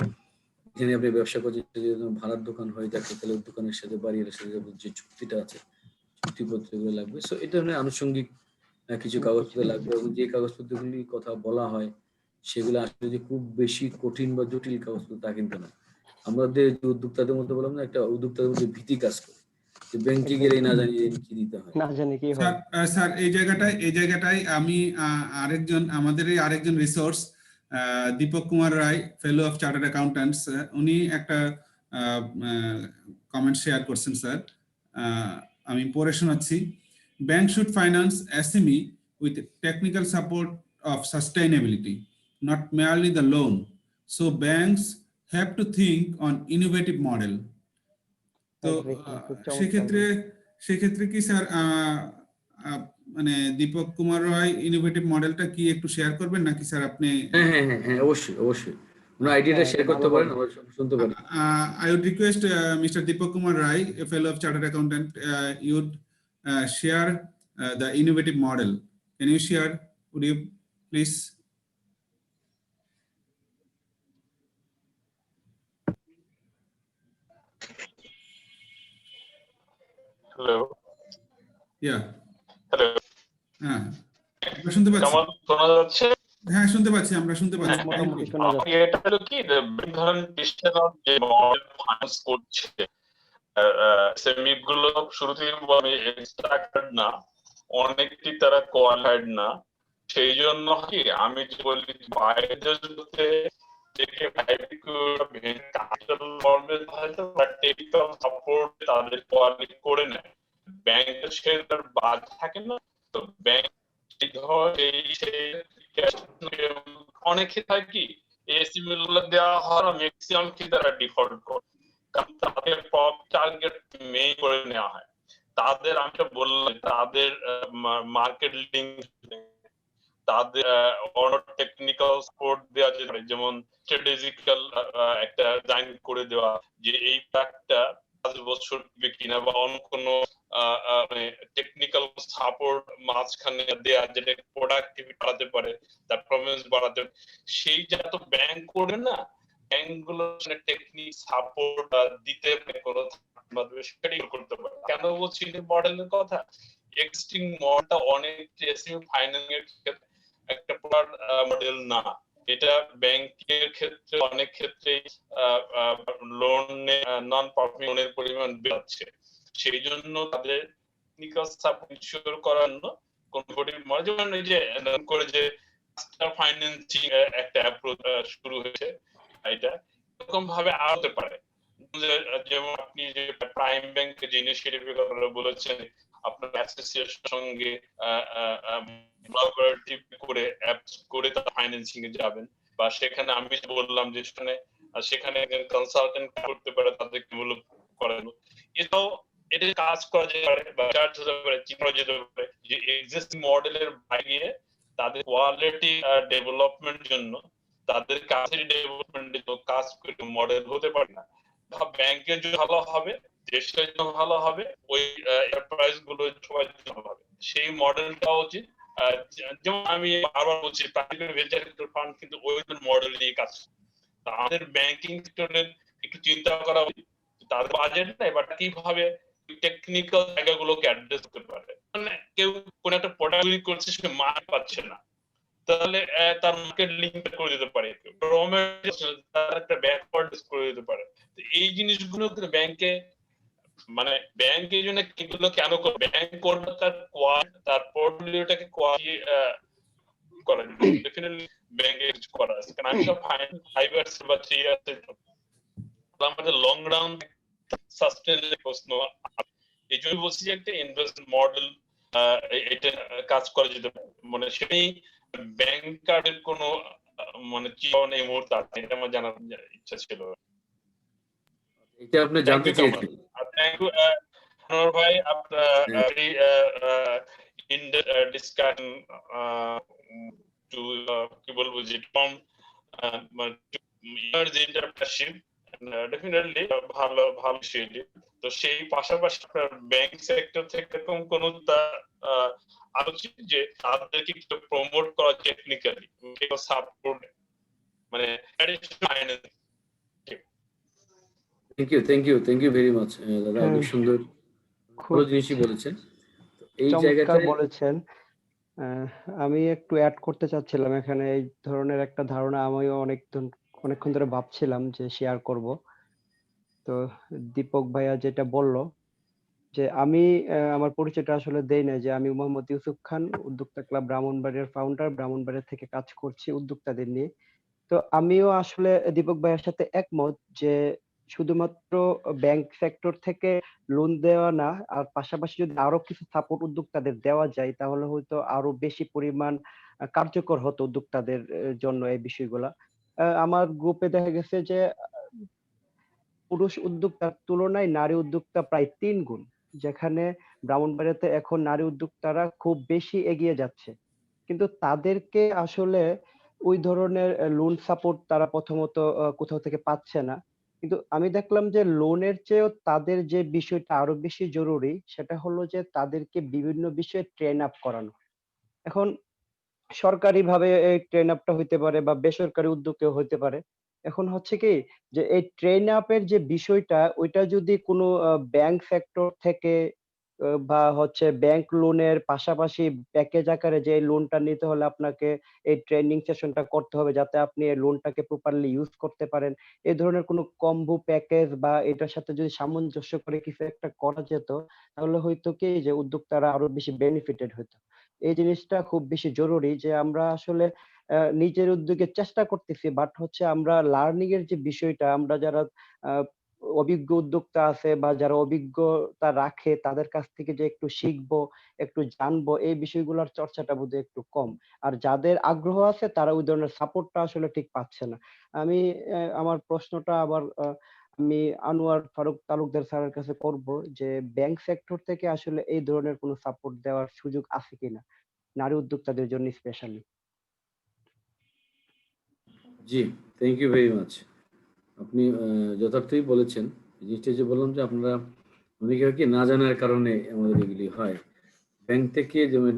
যেখানে আপনি ব্যবসা করছেন যদি ভাড়ার দোকান হয়ে থাকে তাহলে দোকানের সাথে বাড়ির সাথে যে চুক্তিটা আছে চুক্তিপত্রগুলো লাগবে। সো এই ধরনের আনুষঙ্গিক কিছু কাগজপত্র লাগবে, এবং যে কাগজপত্রগুলির কথা বলা হয় সেগুলো আসলে যে খুব বেশি কঠিন বা জটিল কাগজপত্র তা কিন্তু না। আমাদের যে উদ্যোক্তাদের মধ্যে বললাম না, একটা উদ্যোক্তাদের মধ্যে ভীতি কাজ করে যে ব্যাংকে গেলেই না জানি কি দিতে হয়। না জানি কি স্যার হয়। স্যার এই জায়গাটায় আমি আমাদের এই আরেকজন resource Deepak Kumar Roy, fellow of chartered accountants, উনি একটা কমেন্ট শেয়ার করছেন স্যার, আমি পড়ে শোনাচ্ছি। Bank should finance SME with technical support of sustainability, not merely the loan. So banks have to think on innovative model. তো খুব চমৎকার সেক্ষেত্রে সেক্ষেত্রে কি স্যার মানে দীপক কুমার রায় ইনোভেটিভ মডেলটা কি একটু শেয়ার করবেন নাকি স্যার আপনি? হ্যাঁ হ্যাঁ হ্যাঁ হ্যাঁ, অবশ্যই অবশ্যই ওনার আইডিয়াটা হ্যাঁ, শেয়ার এটা করতে ভালো পারেন, বলবেন। আমরা শুনতে পারি। I would request Mr. Deepak Kumar Rai, a fellow of Chartered Accountant, you would share the innovative model. Can you share? Would you please? Hello, Yeah. Hello, হ্যাঁ, আমরা শুনতে পাচ্ছি। কেমন শোনা যাচ্ছে? হ্যাঁ, শুনতে পাচ্ছি, আমরা শুনতে পাচ্ছি। মোটামুটি শোনা আমি যাচ্ছে। এটা হলো কি ধরেন প্রতিষ্ঠান যে মডেল ফাইন্যান্স করছে, সেমি গুলো শুরুতেই আমি এক্সট্রাক্টেড না, অনেকটি তারা কোয়ালিফাইড না। সেই জন্য কি আমি যে বলি বাইরে দেশে থেকে ক্যাপিটাল ফর্মে হয়তো টেকনিক্যাল সাপোর্ট তাদের কোয়ালিটি করে নেয়, ব্যাংকের শেয়ার বাদ থাকে না। তো ব্যাংক অনেকে হয় কি এসিমিল দেওয়া হয়, ম্যাক্সিমাম কি তারা ডিফল্ট করে, কারণ তাদের টার্গেট মেই করে নেওয়া হয়। তাদের আমি বললাম তাদের মার্কেট লিঙ্ক, তাদের টেকনিক্যাল সাপোর্ট দেওয়া যেতে পারে, যেমন স্ট্র্যাটেজিক্যাল একটা ডিজাইন করে দেওয়া যে এই প্যাকটা 5 বছর কিনা, বা অন্য কোনো টেকনিক্যাল সাপোর্ট মাঝখানে দেওয়া যেটা প্রোডাক্টিভিটি বাড়াতে পারে, তার পারফরম্যান্স বাড়াতে পারে। সেই যত ব্যাংক করবে না, ব্যাংকগুলো টেকনিক সাপোর্ট দিতে পারে কোনো মাধ্যমে সেটাই করতে পারে। কেন বলছি মডেলের কথা, এক্সিস্টিং মডেলটা অনেক এসএমই ফাইন্যান্স এর ক্ষেত্রে একটা প্রপার মডেল না। এটা ব্যাংকের ক্ষেত্রে অনেক ক্ষেত্রে লোন নন পারফর্মিং লোনের পরিমাণ বাড়ছে, সেই জন্য তাদের টেকনিক্যাল সাপোর্ট ইনশিওর করার জন্য কনভার্টিভ মডেল, যেমন এই যে করে যে মাস্টার ফাইন্যান্সিং একটা অ্যাপ্রোচ শুরু হয়েছে, এটা এরকম ভাবে আরতে পারে। যেমন আপনি যে প্রাইম ব্যাংকের যে ইনিশিয়েটিভের কথা বলেছেন, আপনার অ্যাসোসিয়েশনের সঙ্গে কোলাবোরেটিভ করে অ্যাপস করে তার ফাইন্যান্সিং এ যাবেন, বা সেখানে আমি বললাম যে সেখানে কনসালটেন্ট করতে পারে, তাদেরকে ডেভেলপ করানো। এটাও এটা কাজ করা যেতে পারে বা চার্জ হতে পারে, চিন্তা যেতে পারে যে এক্সিস্টিং মডেলের বাইরে তাদের কোয়ালিটি ডেভেলপমেন্ট জন্য, তাদের কাছে ডেভেলপমেন্টের কাজ করে মডেল হতে পারে না। ব্যাংকের জন্য ভালো হবে, দেশের জন্য ভালো হবে, ওই এন্টারপ্রাইজ গুলো সবার জন্য ভালো হবে, সেই মডেলটা উচিত। যেমন আমি আবার বলছি, প্রাইভেট ভেঞ্চার ক্যাপিটাল ফান্ড কিন্তু ওই মডেল নিয়ে কাজ। আমাদের ব্যাংকিং সেক্টরের একটু চিন্তা করা উচিত, তাদের বাজেট নেই, বাট কিভাবে টেকনিক্যাল জায়গাগুলোকে অ্যাড্রেস করতে পারে। মানে কেউ কোন একটা প্রোডাক্ট তৈরি করছে, সে মার্কেট পাচ্ছে না, তাহলে তার মার্কেট লিঙ্ক করে দিতে পারে, তার একটা ব্যাকওয়ার্ড করে দিতে পারে। এই জিনিসগুলো কিন্তু ব্যাংকে, মানে ব্যাংক এই জন্য এগুলো কেন করবে, ব্যাংক করবে তার কোয়ালিটি, তার পোর্টফোলিওটাকে কোয়ালিটি করার জন্য। ডেফিনেটলি ব্যাংকে কিছু করা আছে, কারণ আমি তো 5 ইয়ার্স বা 3 ইয়ার্স আমাদের লং রান সাস্টেইনেবল প্রশ্ন। এই জন্য বলছি যে একটা ইনভেস্টমেন্ট মডেল এটা কাজ করা যেতে পারে, মানে সেটাই ব্যাংকারের কোনো মানে জীবন এই মুহূর্তে আছে, এটা আমার জানার ইচ্ছা ছিল। এটা আপনি জানতে চেয়েছেন। থ্যাংক ইউ আনোয়ার ভাই, আপনার ইন ডিসকাশন টু কি বলবো যে ফর্ম এন্টারপ্রেনারশিপ ডেফিনেটলি ভালো ভালো সেটি। তো সেই পাশাপাশি আপনার ব্যাংক সেক্টর থেকে এরকম কোন আলোচিত যে তাদেরকে একটু প্রমোট করা টেকনিক্যালি, সাপোর্ট, মানে থ্যাংক ইউ ভেরি মাচ দাদা, অনেক সুন্দর ভালো জিনিসই বলেছেন। এই জায়গাটা বলেছেন। আমি একটু অ্যাড করতে চাচ্ছিলাম এখানে, এই ধরনের একটা ধারণা আমিও অনেকক্ষণ ধরে ভাবছিলাম যে শেয়ার করব। তো দীপক ভাইয়া যেটা বলল, যে আমি আমার পরিচয়টা আসলে দেই না, যে আমি মোহাম্মদ ইউসুফ খান, উদ্যোক্তা ক্লাব ব্রাহ্মণবাড়িয়ার ফাউন্ডার, ব্রাহ্মণবাড়িয়া থেকে কাজ করছি উদ্যোক্তাদের নিয়ে। তো আমিও আসলে দীপক ভাইয়ের সাথে একমত যে শুধুমাত্র ব্যাংক সেক্টর থেকে লোন দেওয়া না, আর পাশাপাশি যদি আরো কিছু সাপোর্ট উদ্যোক্তাদের দেওয়া যায়, তাহলে হয়তো আরো বেশি পরিমাণ কার্যকর হতো উদ্যোক্তাদের জন্য এই বিষয়গুলা। আমার গ্রুপে দেখা গেছে যে পুরুষ উদ্যোক্তার তুলনায় নারী উদ্যোক্তা প্রায় 3 গুণ, যেখানে ব্রাহ্মণবাড়িয়াতে এখন নারী উদ্যোক্তারা খুব বেশি এগিয়ে যাচ্ছে। কিন্তু তাদেরকে আসলে ওই ধরনের লোন সাপোর্ট তারা প্রথমত কোথাও থেকে পাচ্ছে না। কিন্তু আমি দেখলাম যে লোনের চেয়েও তাদের যে বিষয়টা আরো বেশি জরুরি, সেটা হলো যে তাদেরকে বিভিন্ন বিষয়ে ট্রেন আপ করানো। এখন সরকারিভাবে এই ট্রেন আপটা হইতে পারে বা বেসরকারি উদ্যোগেও হইতে পারে। এখন হচ্ছে কি, যে এই ট্রেন আপের যে বিষয়টা, ওইটা যদি কোনো ব্যাংক সেক্টর থেকে বা হচ্ছে ব্যাংক লোনের পাশাপাশি প্যাকেজ আকারে, যে লোনটা নিতে হলে আপনাকে এই ট্রেনিং সেশনটা করতে হবে যাতে আপনি এই লোনটাকে প্রপারলি ইউজ করতে পারেন। এই ধরনের কোনো কম্বো প্যাকেজ বা এটার সাথে যদি সামঞ্জস্য করে কিছু একটা করা যেত, তাহলে হয়তো কি যে উদ্যোক্তারা আরো বেশি বেনিফিটেড হতো। এই জিনিসটা খুব বেশি জরুরি, যে আমরা আসলে নিজের উদ্যোগে চেষ্টা করতেছি, বাট হচ্ছে আমরা লার্নিং এর যে বিষয়টা, আমরা যারা অভিজ্ঞ উদ্যোক্তা আছে বা যারা অভিজ্ঞতা রাখে তাদের কাছ থেকে যে একটু শিখবো, একটু জানবো, এই বিষয়গুলোর চর্চাটা বোধহয় একটু কম। আর যাদের আগ্রহ আছে তারা ওই ধরনের সাপোর্টটা আসলে ঠিক পাচ্ছে না। আমি আমার প্রশ্নটা আবার আমি আনোয়ার ফারুক তালুকদার স্যারের কাছে করব, যে ব্যাংক সেক্টর থেকে আসলে এই ধরনের কোনো সাপোর্ট দেওয়ার সুযোগ আছে কিনা নারী উদ্যোক্তাদের জন্য স্পেশালি। জি, থ্যাংক ইউ ভেরি মাচ। আপনি যথার্থই বলেছেন। জিনিসটা যে বললাম যে আপনারা অনেকে কি না জানার কারণে আমাদের এগুলি হয়। ব্যাংক থেকে যেমন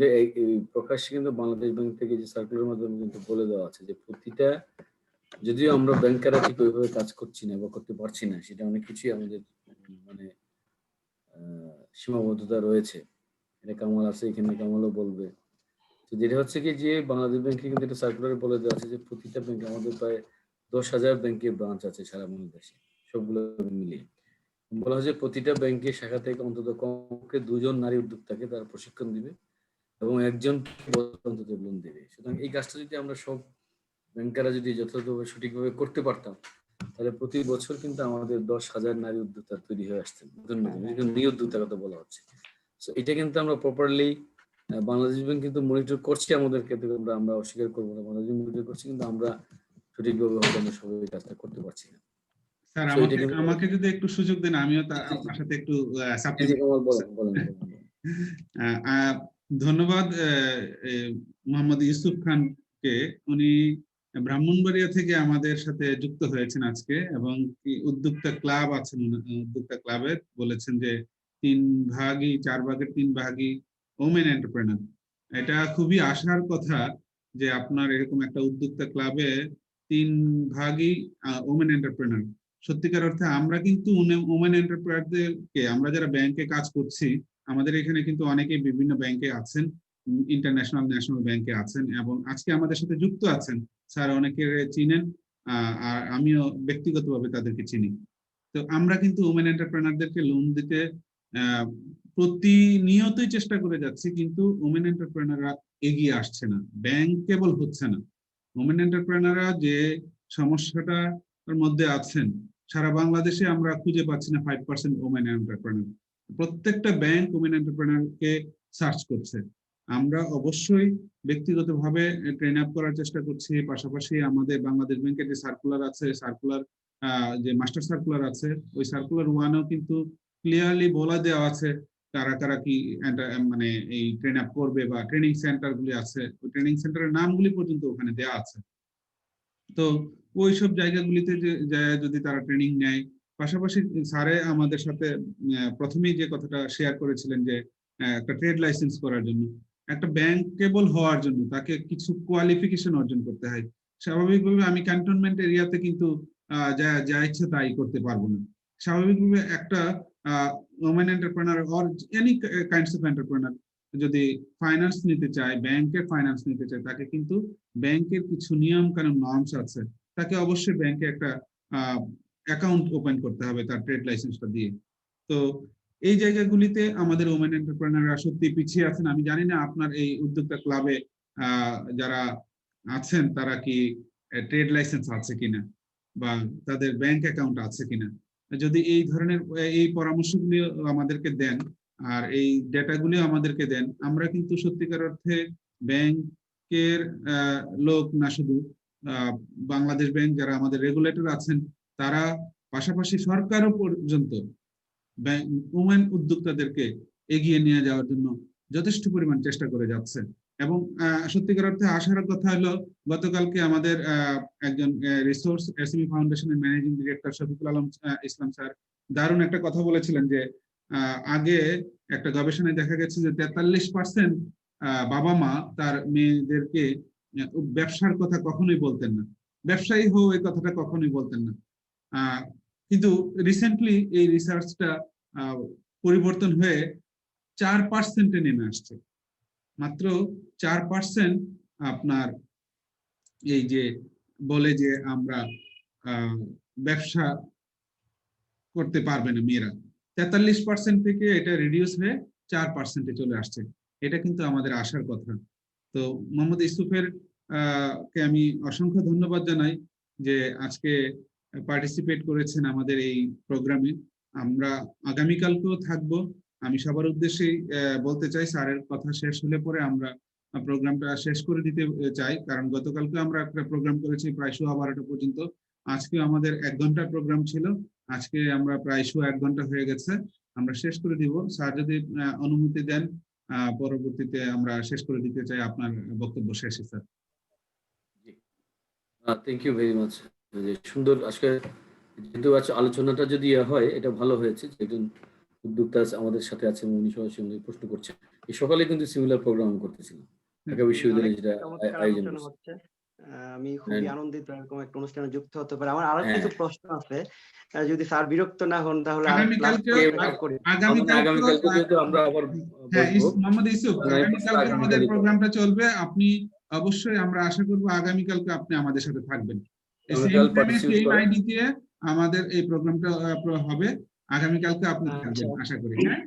প্রকাশ্যে কিন্তু বাংলাদেশ ব্যাংক থেকে যে সার্কুলার মাধ্যমে কিন্তু বলে দেওয়া আছে যে প্রতিটা, যদিও আমরা ব্যাংকাররা ঠিক ওইভাবে কাজ করছি না বা করতে পারছি না, সেটা অনেক কিছুই আমাদের মানে সীমাবদ্ধতা রয়েছে। এটা কামাল আছে এখানে, কামালও বলবে। তো যেটা হচ্ছে কি যে বাংলাদেশ ব্যাংকে কিন্তু এটা সার্কুলারে বলে দেওয়া আছে যে প্রতিটা ব্যাংকে, আমাদের প্রায় 10,000 ব্যাংকের ব্রাঞ্চ আছে সারা বাংলাদেশে, সবগুলো মিলিয়ে বলা হয় যে প্রতিটা ব্যাংকের শাখা থেকে অন্তত কমপক্ষে 2 জন নারী উদ্যোক্তাকে তারা প্রশিক্ষণ দিবে এবং 1 জন অন্তত লোন দেবে। সুতরাং এই কাজটা যদি আমরা সব ব্যাংকাররা যদি যথাযথভাবে সঠিকভাবে করতে পারতাম, তাহলে প্রতি বছর কিন্তু আমাদের 10,000 নারী উদ্যোক্তা তৈরি হয়ে আসতেন। নিয়োগ উদ্যোক্তার কথা বলা হচ্ছে। সো এটা কিন্তু আমরা প্রপারলি বাংলাদেশ ব্যাংক কিন্তু মনিটর করছে আমাদেরকে, আমরা অস্বীকার করবো না, বাংলাদেশ মনিটর করছে, কিন্তু আমরা সঠিকভাবে হয়তো আমরা সবাই কাজটা করতে পারছি না। স্যার আমাকে যদি একটু সুযোগ দেন, আমিও আপনার সাথে একটু ধন্যবাদ মোহাম্মদ ইউসুফ খানকে। উনি ব্রাহ্মণবাড়িয়া থেকে আমাদের সাথে যুক্ত হয়েছেন আজকে, এবং উদ্যোক্তা ক্লাব আছেন, উদ্যোক্তা ক্লাবের বলেছেন যে 4 ভাগের 3 ভাগই ওমেন এন্টারপ্রেনার। এটা খুবই আশার কথা যে আপনার এরকম একটা উদ্যোক্তা ক্লাবে 3 ভাগই ওমেন এন্টারপ্রেনার। সত্যিকার অর্থে আমরা কিন্তু ওমেন এন্টারপ্রেনারদেরকে, আমরা যারা ব্যাংকে কাজ করছি, আমাদের এখানে কিন্তু অনেকেই বিভিন্ন ব্যাংকে আছেন, ইন্টারন্যাশনাল ন্যাশনাল ব্যাংকে আছেন, এবং আজকে আমাদের সাথে যুক্ত আছেন। স্যার অনেকে চিনেন, আর আমিও ব্যক্তিগতভাবে তাদেরকে চিনি। তো আমরা কিন্তু ওমেন এন্টারপ্রেনারদেরকে লোন দিতে প্রতিনিয়তই চেষ্টা করে যাচ্ছি, কিন্তু ওমেন এন্টারপ্রেনাররা এগিয়ে আসছে না, ব্যাংকেবল হচ্ছে না। ওমেন এন্টারপ্রেনাররা যে সমস্যাটার মধ্যে আছেন, সারা বাংলাদেশে আমরা খুঁজে পাচ্ছি না 5% ওমেন এন্টারপ্রেনার। প্রত্যেকটা ব্যাংক ওমেন এন্টারপ্রেনারকে সার্চ করছে। আমরা অবশ্যই ব্যক্তিগতভাবে ট্রেন আপ করার চেষ্টা করছি, পাশাপাশি আমাদের বাংলাদেশ ব্যাংকের যে সার্কুলার আছে, সার্কুলার যে মাস্টার সার্কুলার আছে, ওই সার্কুলার 1-এও কিন্তু ক্লিয়ারলি বলা দেওয়া আছে কারা কারা কি মানে এই ট্রেন আপ করবে, বা ট্রেনিং সেন্টার গুলি আছে, ওই ট্রেনিং সেন্টারের নামগুলি পর্যন্ত ওখানে দেওয়া আছে। তো ওইসব জায়গাগুলিতে যদি তারা ট্রেনিং নেয়, পাশাপাশি স্যারে আমাদের সাথে প্রথমেই যে কথাটা শেয়ার করেছিলেন যে একটা ট্রেড লাইসেন্স করার জন্য, একটা ব্যাংকেবল হওয়ার জন্য তাকে কিছু কোয়ালিফিকেশন অর্জন করতে হয়। স্বাভাবিকভাবে আমি ক্যান্টনমেন্ট এরিয়াতে কিন্তু যা ইচ্ছে তাই করতে পারবো না। স্বাভাবিকভাবে একটা women entrepreneur or any kinds of entrepreneur যদি ফাইন্যান্স নিতে চায়, ব্যাংকের ফাইন্যান্স নিতে চায়, তাকে কিন্তু ব্যাংকের কিছু নিয়ম কানুন নর্মস আছে, তাকে অবশ্যই ব্যাংকে একটা অ্যাকাউন্ট ওপেন করতে হবে তার ট্রেড লাইসেন্সটা দিয়ে। তো এই জায়গাগুলিতে আমাদের ওমেন এন্টারপ্রেনাররা সত্যি পিছিয়ে আছেন। আমি জানি না আপনার এই উদ্যোক্তা ক্লাবে যারা আছেন তারা কি ট্রেড লাইসেন্স আছে কিনা, বা তাদের ব্যাংক অ্যাকাউন্ট আছে কিনা। যদি এই ধরনের এই পরামর্শগুলি আমাদেরকে দেন, আর এই ডেটাগুলি আমাদেরকে দেন, আমরা কিন্তু সত্যিকার অর্থে ব্যাংকের লোক না, শুধু বাংলাদেশ ব্যাংক যারা আমাদের রেগুলেটর আছেন তারা, পাশাপাশি সরকারও পর্যন্ত ওমেন উদ্যোক্তাদেরকে এগিয়ে নিয়ে যাওয়ার জন্য যথেষ্ট পরিমাণ চেষ্টা করে যাচ্ছে। এবং সত্যিকার অর্থে আশার কথা হলো, গতকালকে আমাদের একজন রিসোর্স এসএমই ফাউন্ডেশনের ম্যানেজিং ডিরেক্টর শফিকুল আলম ইসলাম স্যার দারুণ একটা কথা বলেছিলেন যে আগে একটা গবেষণায় দেখা গেছে যে 43% বাবা মা তার মেয়েদেরকে ব্যবসার কথা কখনোই বলতেন না, ব্যবসায়ী হও এই কথাটা কখনোই বলতেন না। কিন্তু রিসেন্টলি এই রিসার্চটা পরিবর্তন হয়ে 4%-এ নেমে আসছে। মাত্র 4% আপনার এই যে বলে যে আমরা ব্যবসা করতে পারবে না মেয়েরা, 43% থেকে এটা রিডিউস হয়ে 4%-এ চলে আসছে। এটা কিন্তু আমাদের আশার কথা। তো মোহাম্মদ ইউসুফের কে আমি অসংখ্য ধন্যবাদ জানাই যে আজকে পার্টিসিপেট করেছেন আমাদের এই প্রোগ্রামে। আমরা আগামীকালকেও থাকবো। আমি সবার উদ্দেশ্যেই বলতে চাই, স্যারের কথা শেষ হলে পরে আমরা প্রোগ্রামটা শেষ করে দিতে চাই, কারণ গতকালকে আমরা একটা প্রোগ্রাম করেছি প্রায় 12:30 পর্যন্ত। আজকে আমাদের 1 ঘন্টার প্রোগ্রাম ছিল, আজকে আমরা প্রায় 1 ঘন্টা হয়ে গেছে, আমরা শেষ করে দিব। স্যার যদি অনুমতি দেন পরবর্তীতে আমরা শেষ করে দিতে চাই। আপনার বক্তব্য শেষে sir. Thank you very much. সুন্দর আজকে যেহেতু আলোচনাটা যদি হয়, এটা ভালো হয়েছে যে একজন উদ্যোক্তা আমাদের সাথে আছে, উনি সরাসরি প্রশ্ন করছেন। এই সকালে কিন্তু সিমিলার প্রোগ্রাম করতেছিলাম ঢাকা বিশ্ববিদ্যালয়ে, যেটা আয়োজন হচ্ছে। আমি খুবই আনন্দিত এরকম একটা অনুষ্ঠানে যুক্ত হতে পারে। আমার আরো কিছু প্রশ্ন আছে, যদি স্যার বিরক্ত না হন তাহলে আগামীকালকে যেহেতু আমরা আবার মোহাম্মদ ইউসুফ, আগামীকালকে আমাদের প্রোগ্রামটা চলবে। আপনি অবশ্যই, আমরা আশা করব আগামীকালকে আপনি আমাদের সাথে থাকবেন। সেম আইডি দিয়ে আমাদের এই প্রোগ্রামটা হবে। আগামীকালকে আপনি থাকবেন আশা করি। হ্যাঁ,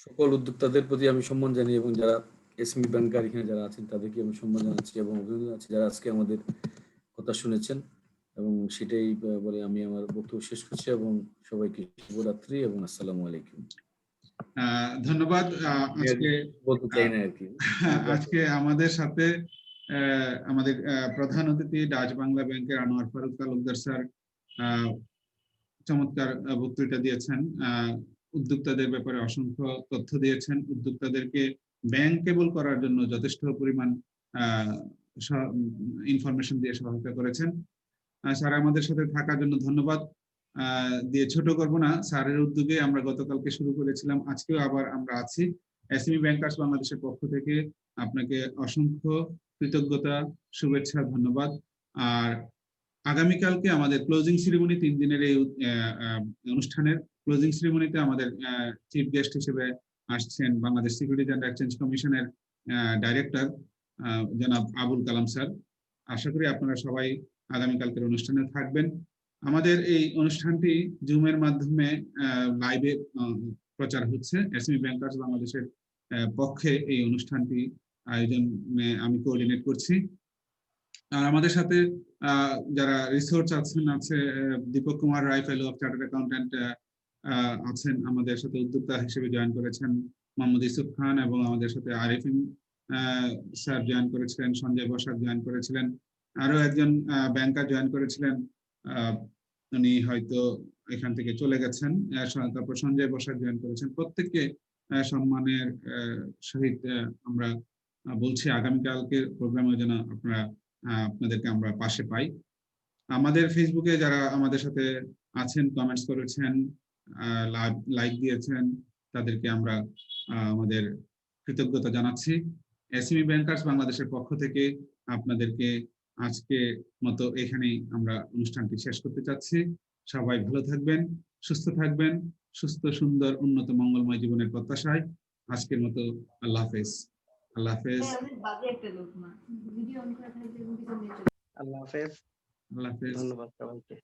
সকল উদ্যোক্তাদের প্রতি আমি সম্মান জানাই, এবং যারা এসএমই ব্যাংকার এখানে যারা আছেন তাদেরকে আমি সম্মান জানাচ্ছি এবং অভিনন্দন জানাচ্ছি যারা আজকে আমাদের কথা শুনেছেন। এবং সেটাই বলে আমি আমার বক্তব্য শেষ করছি, এবং সবাইকে শুভরাত্রি এবং আসসালামু আলাইকুম। ধন্যবাদ। আজকে আমাদের সাথে আমাদের প্রধান অতিথি ডাচ বাংলা ব্যাংকের আনোয়ার ফারুক তালুকদার স্যার চমৎকার বক্তৃতা দিয়েছেন, উদ্যোক্তাদের ব্যাপারে অসংখ্য তথ্য দিয়েছেন, উদ্যোক্তাদেরকে ব্যাংকেবল করার জন্য যথেষ্ট পরিমাণ ইনফরমেশন দিয়ে সহায়তা করেছেন। স্যার আমাদের সাথে থাকার জন্য ধন্যবাদ। দিয়ে ছোট করব না, স্যারের উদ্যোগে আমরা গতকালকে শুরু করেছিলাম, আজকেও আবার আমরা আছি। এসএমই ব্যাংকার্স বাংলাদেশের পক্ষ থেকে আপনাকে অসংখ্য কৃতজ্ঞতা, শুভেচ্ছা, ধন্যবাদ। আর আগামীকালকে আমাদের ক্লোজিং সেরিমনি, 3 দিনের এই অনুষ্ঠানের ক্লোজিং সেরিমনিতে আমাদের চিফ গেস্ট হিসেবে আসছেন বাংলাদেশ সিকিউরিটিজ অ্যান্ড এক্সচেঞ্জ কমিশনের ডাইরেক্টর জনাব আবুল কালাম স্যার। আশা করি আপনারা সবাই আগামীকালকের অনুষ্ঠানে থাকবেন। আমাদের এই অনুষ্ঠানটি জুমের মাধ্যমে লাইভে প্রচার হচ্ছে। এসএমই ব্যাংকার্স বাংলাদেশের পক্ষে এই অনুষ্ঠানটি আয়োজনে আমি কোঅর্ডিনেট করছি। আর আমাদের সাথে যারা রিসোর্স আছে Dipak Kumar Roy, fellow of chartered accountant আছেন, আমাদের সাথে উদ্যোক্তা হিসেবে জয়েন করেছেন মোহাম্মদ ইউসুফ খান, এবং আমাদের সাথে আরিফিন স্যার জয়েন করেছিলেন, সঞ্জয় বসাক জয়েন করেছিলেন, আরো একজন ব্যাংকার জয়েন করেছিলেন, উনি হয়তো এখান থেকে চলে গেছেন। তারপর সঞ্জয় বসাক জয়েন করেছেন। প্রত্যেককে সম্মানের সহিত আমরা বলছি আগামীকালকে প্রোগ্রামে যেন আপনাদেরকে আমরা পাশে পাই। আমাদের ফেসবুকে যারা আমাদের সাথে আছেন, কমেন্টস করেছেন, লাইক দিয়েছেন, তাদেরকে আমরা আমাদের কৃতজ্ঞতা জানাচ্ছি। এসএমই ব্যাংকার্স বাংলাদেশের পক্ষ থেকে আপনাদেরকে আজকে মতো এখানেই আমরা অনুষ্ঠানটি শেষ করতে চাচ্ছি। সবাই ভালো থাকবেন, সুস্থ থাকবেন, সুস্থ, সুন্দর, উন্নত, মঙ্গলময় জীবনের প্রত্যাশায় আজকের মতো আল্লাহ হাফেজ। আল্লাহ হাফেজ। আল্লাহ হাফেজ। আল্লাহ হাফেজ। ধন্যবাদ সবাইকে।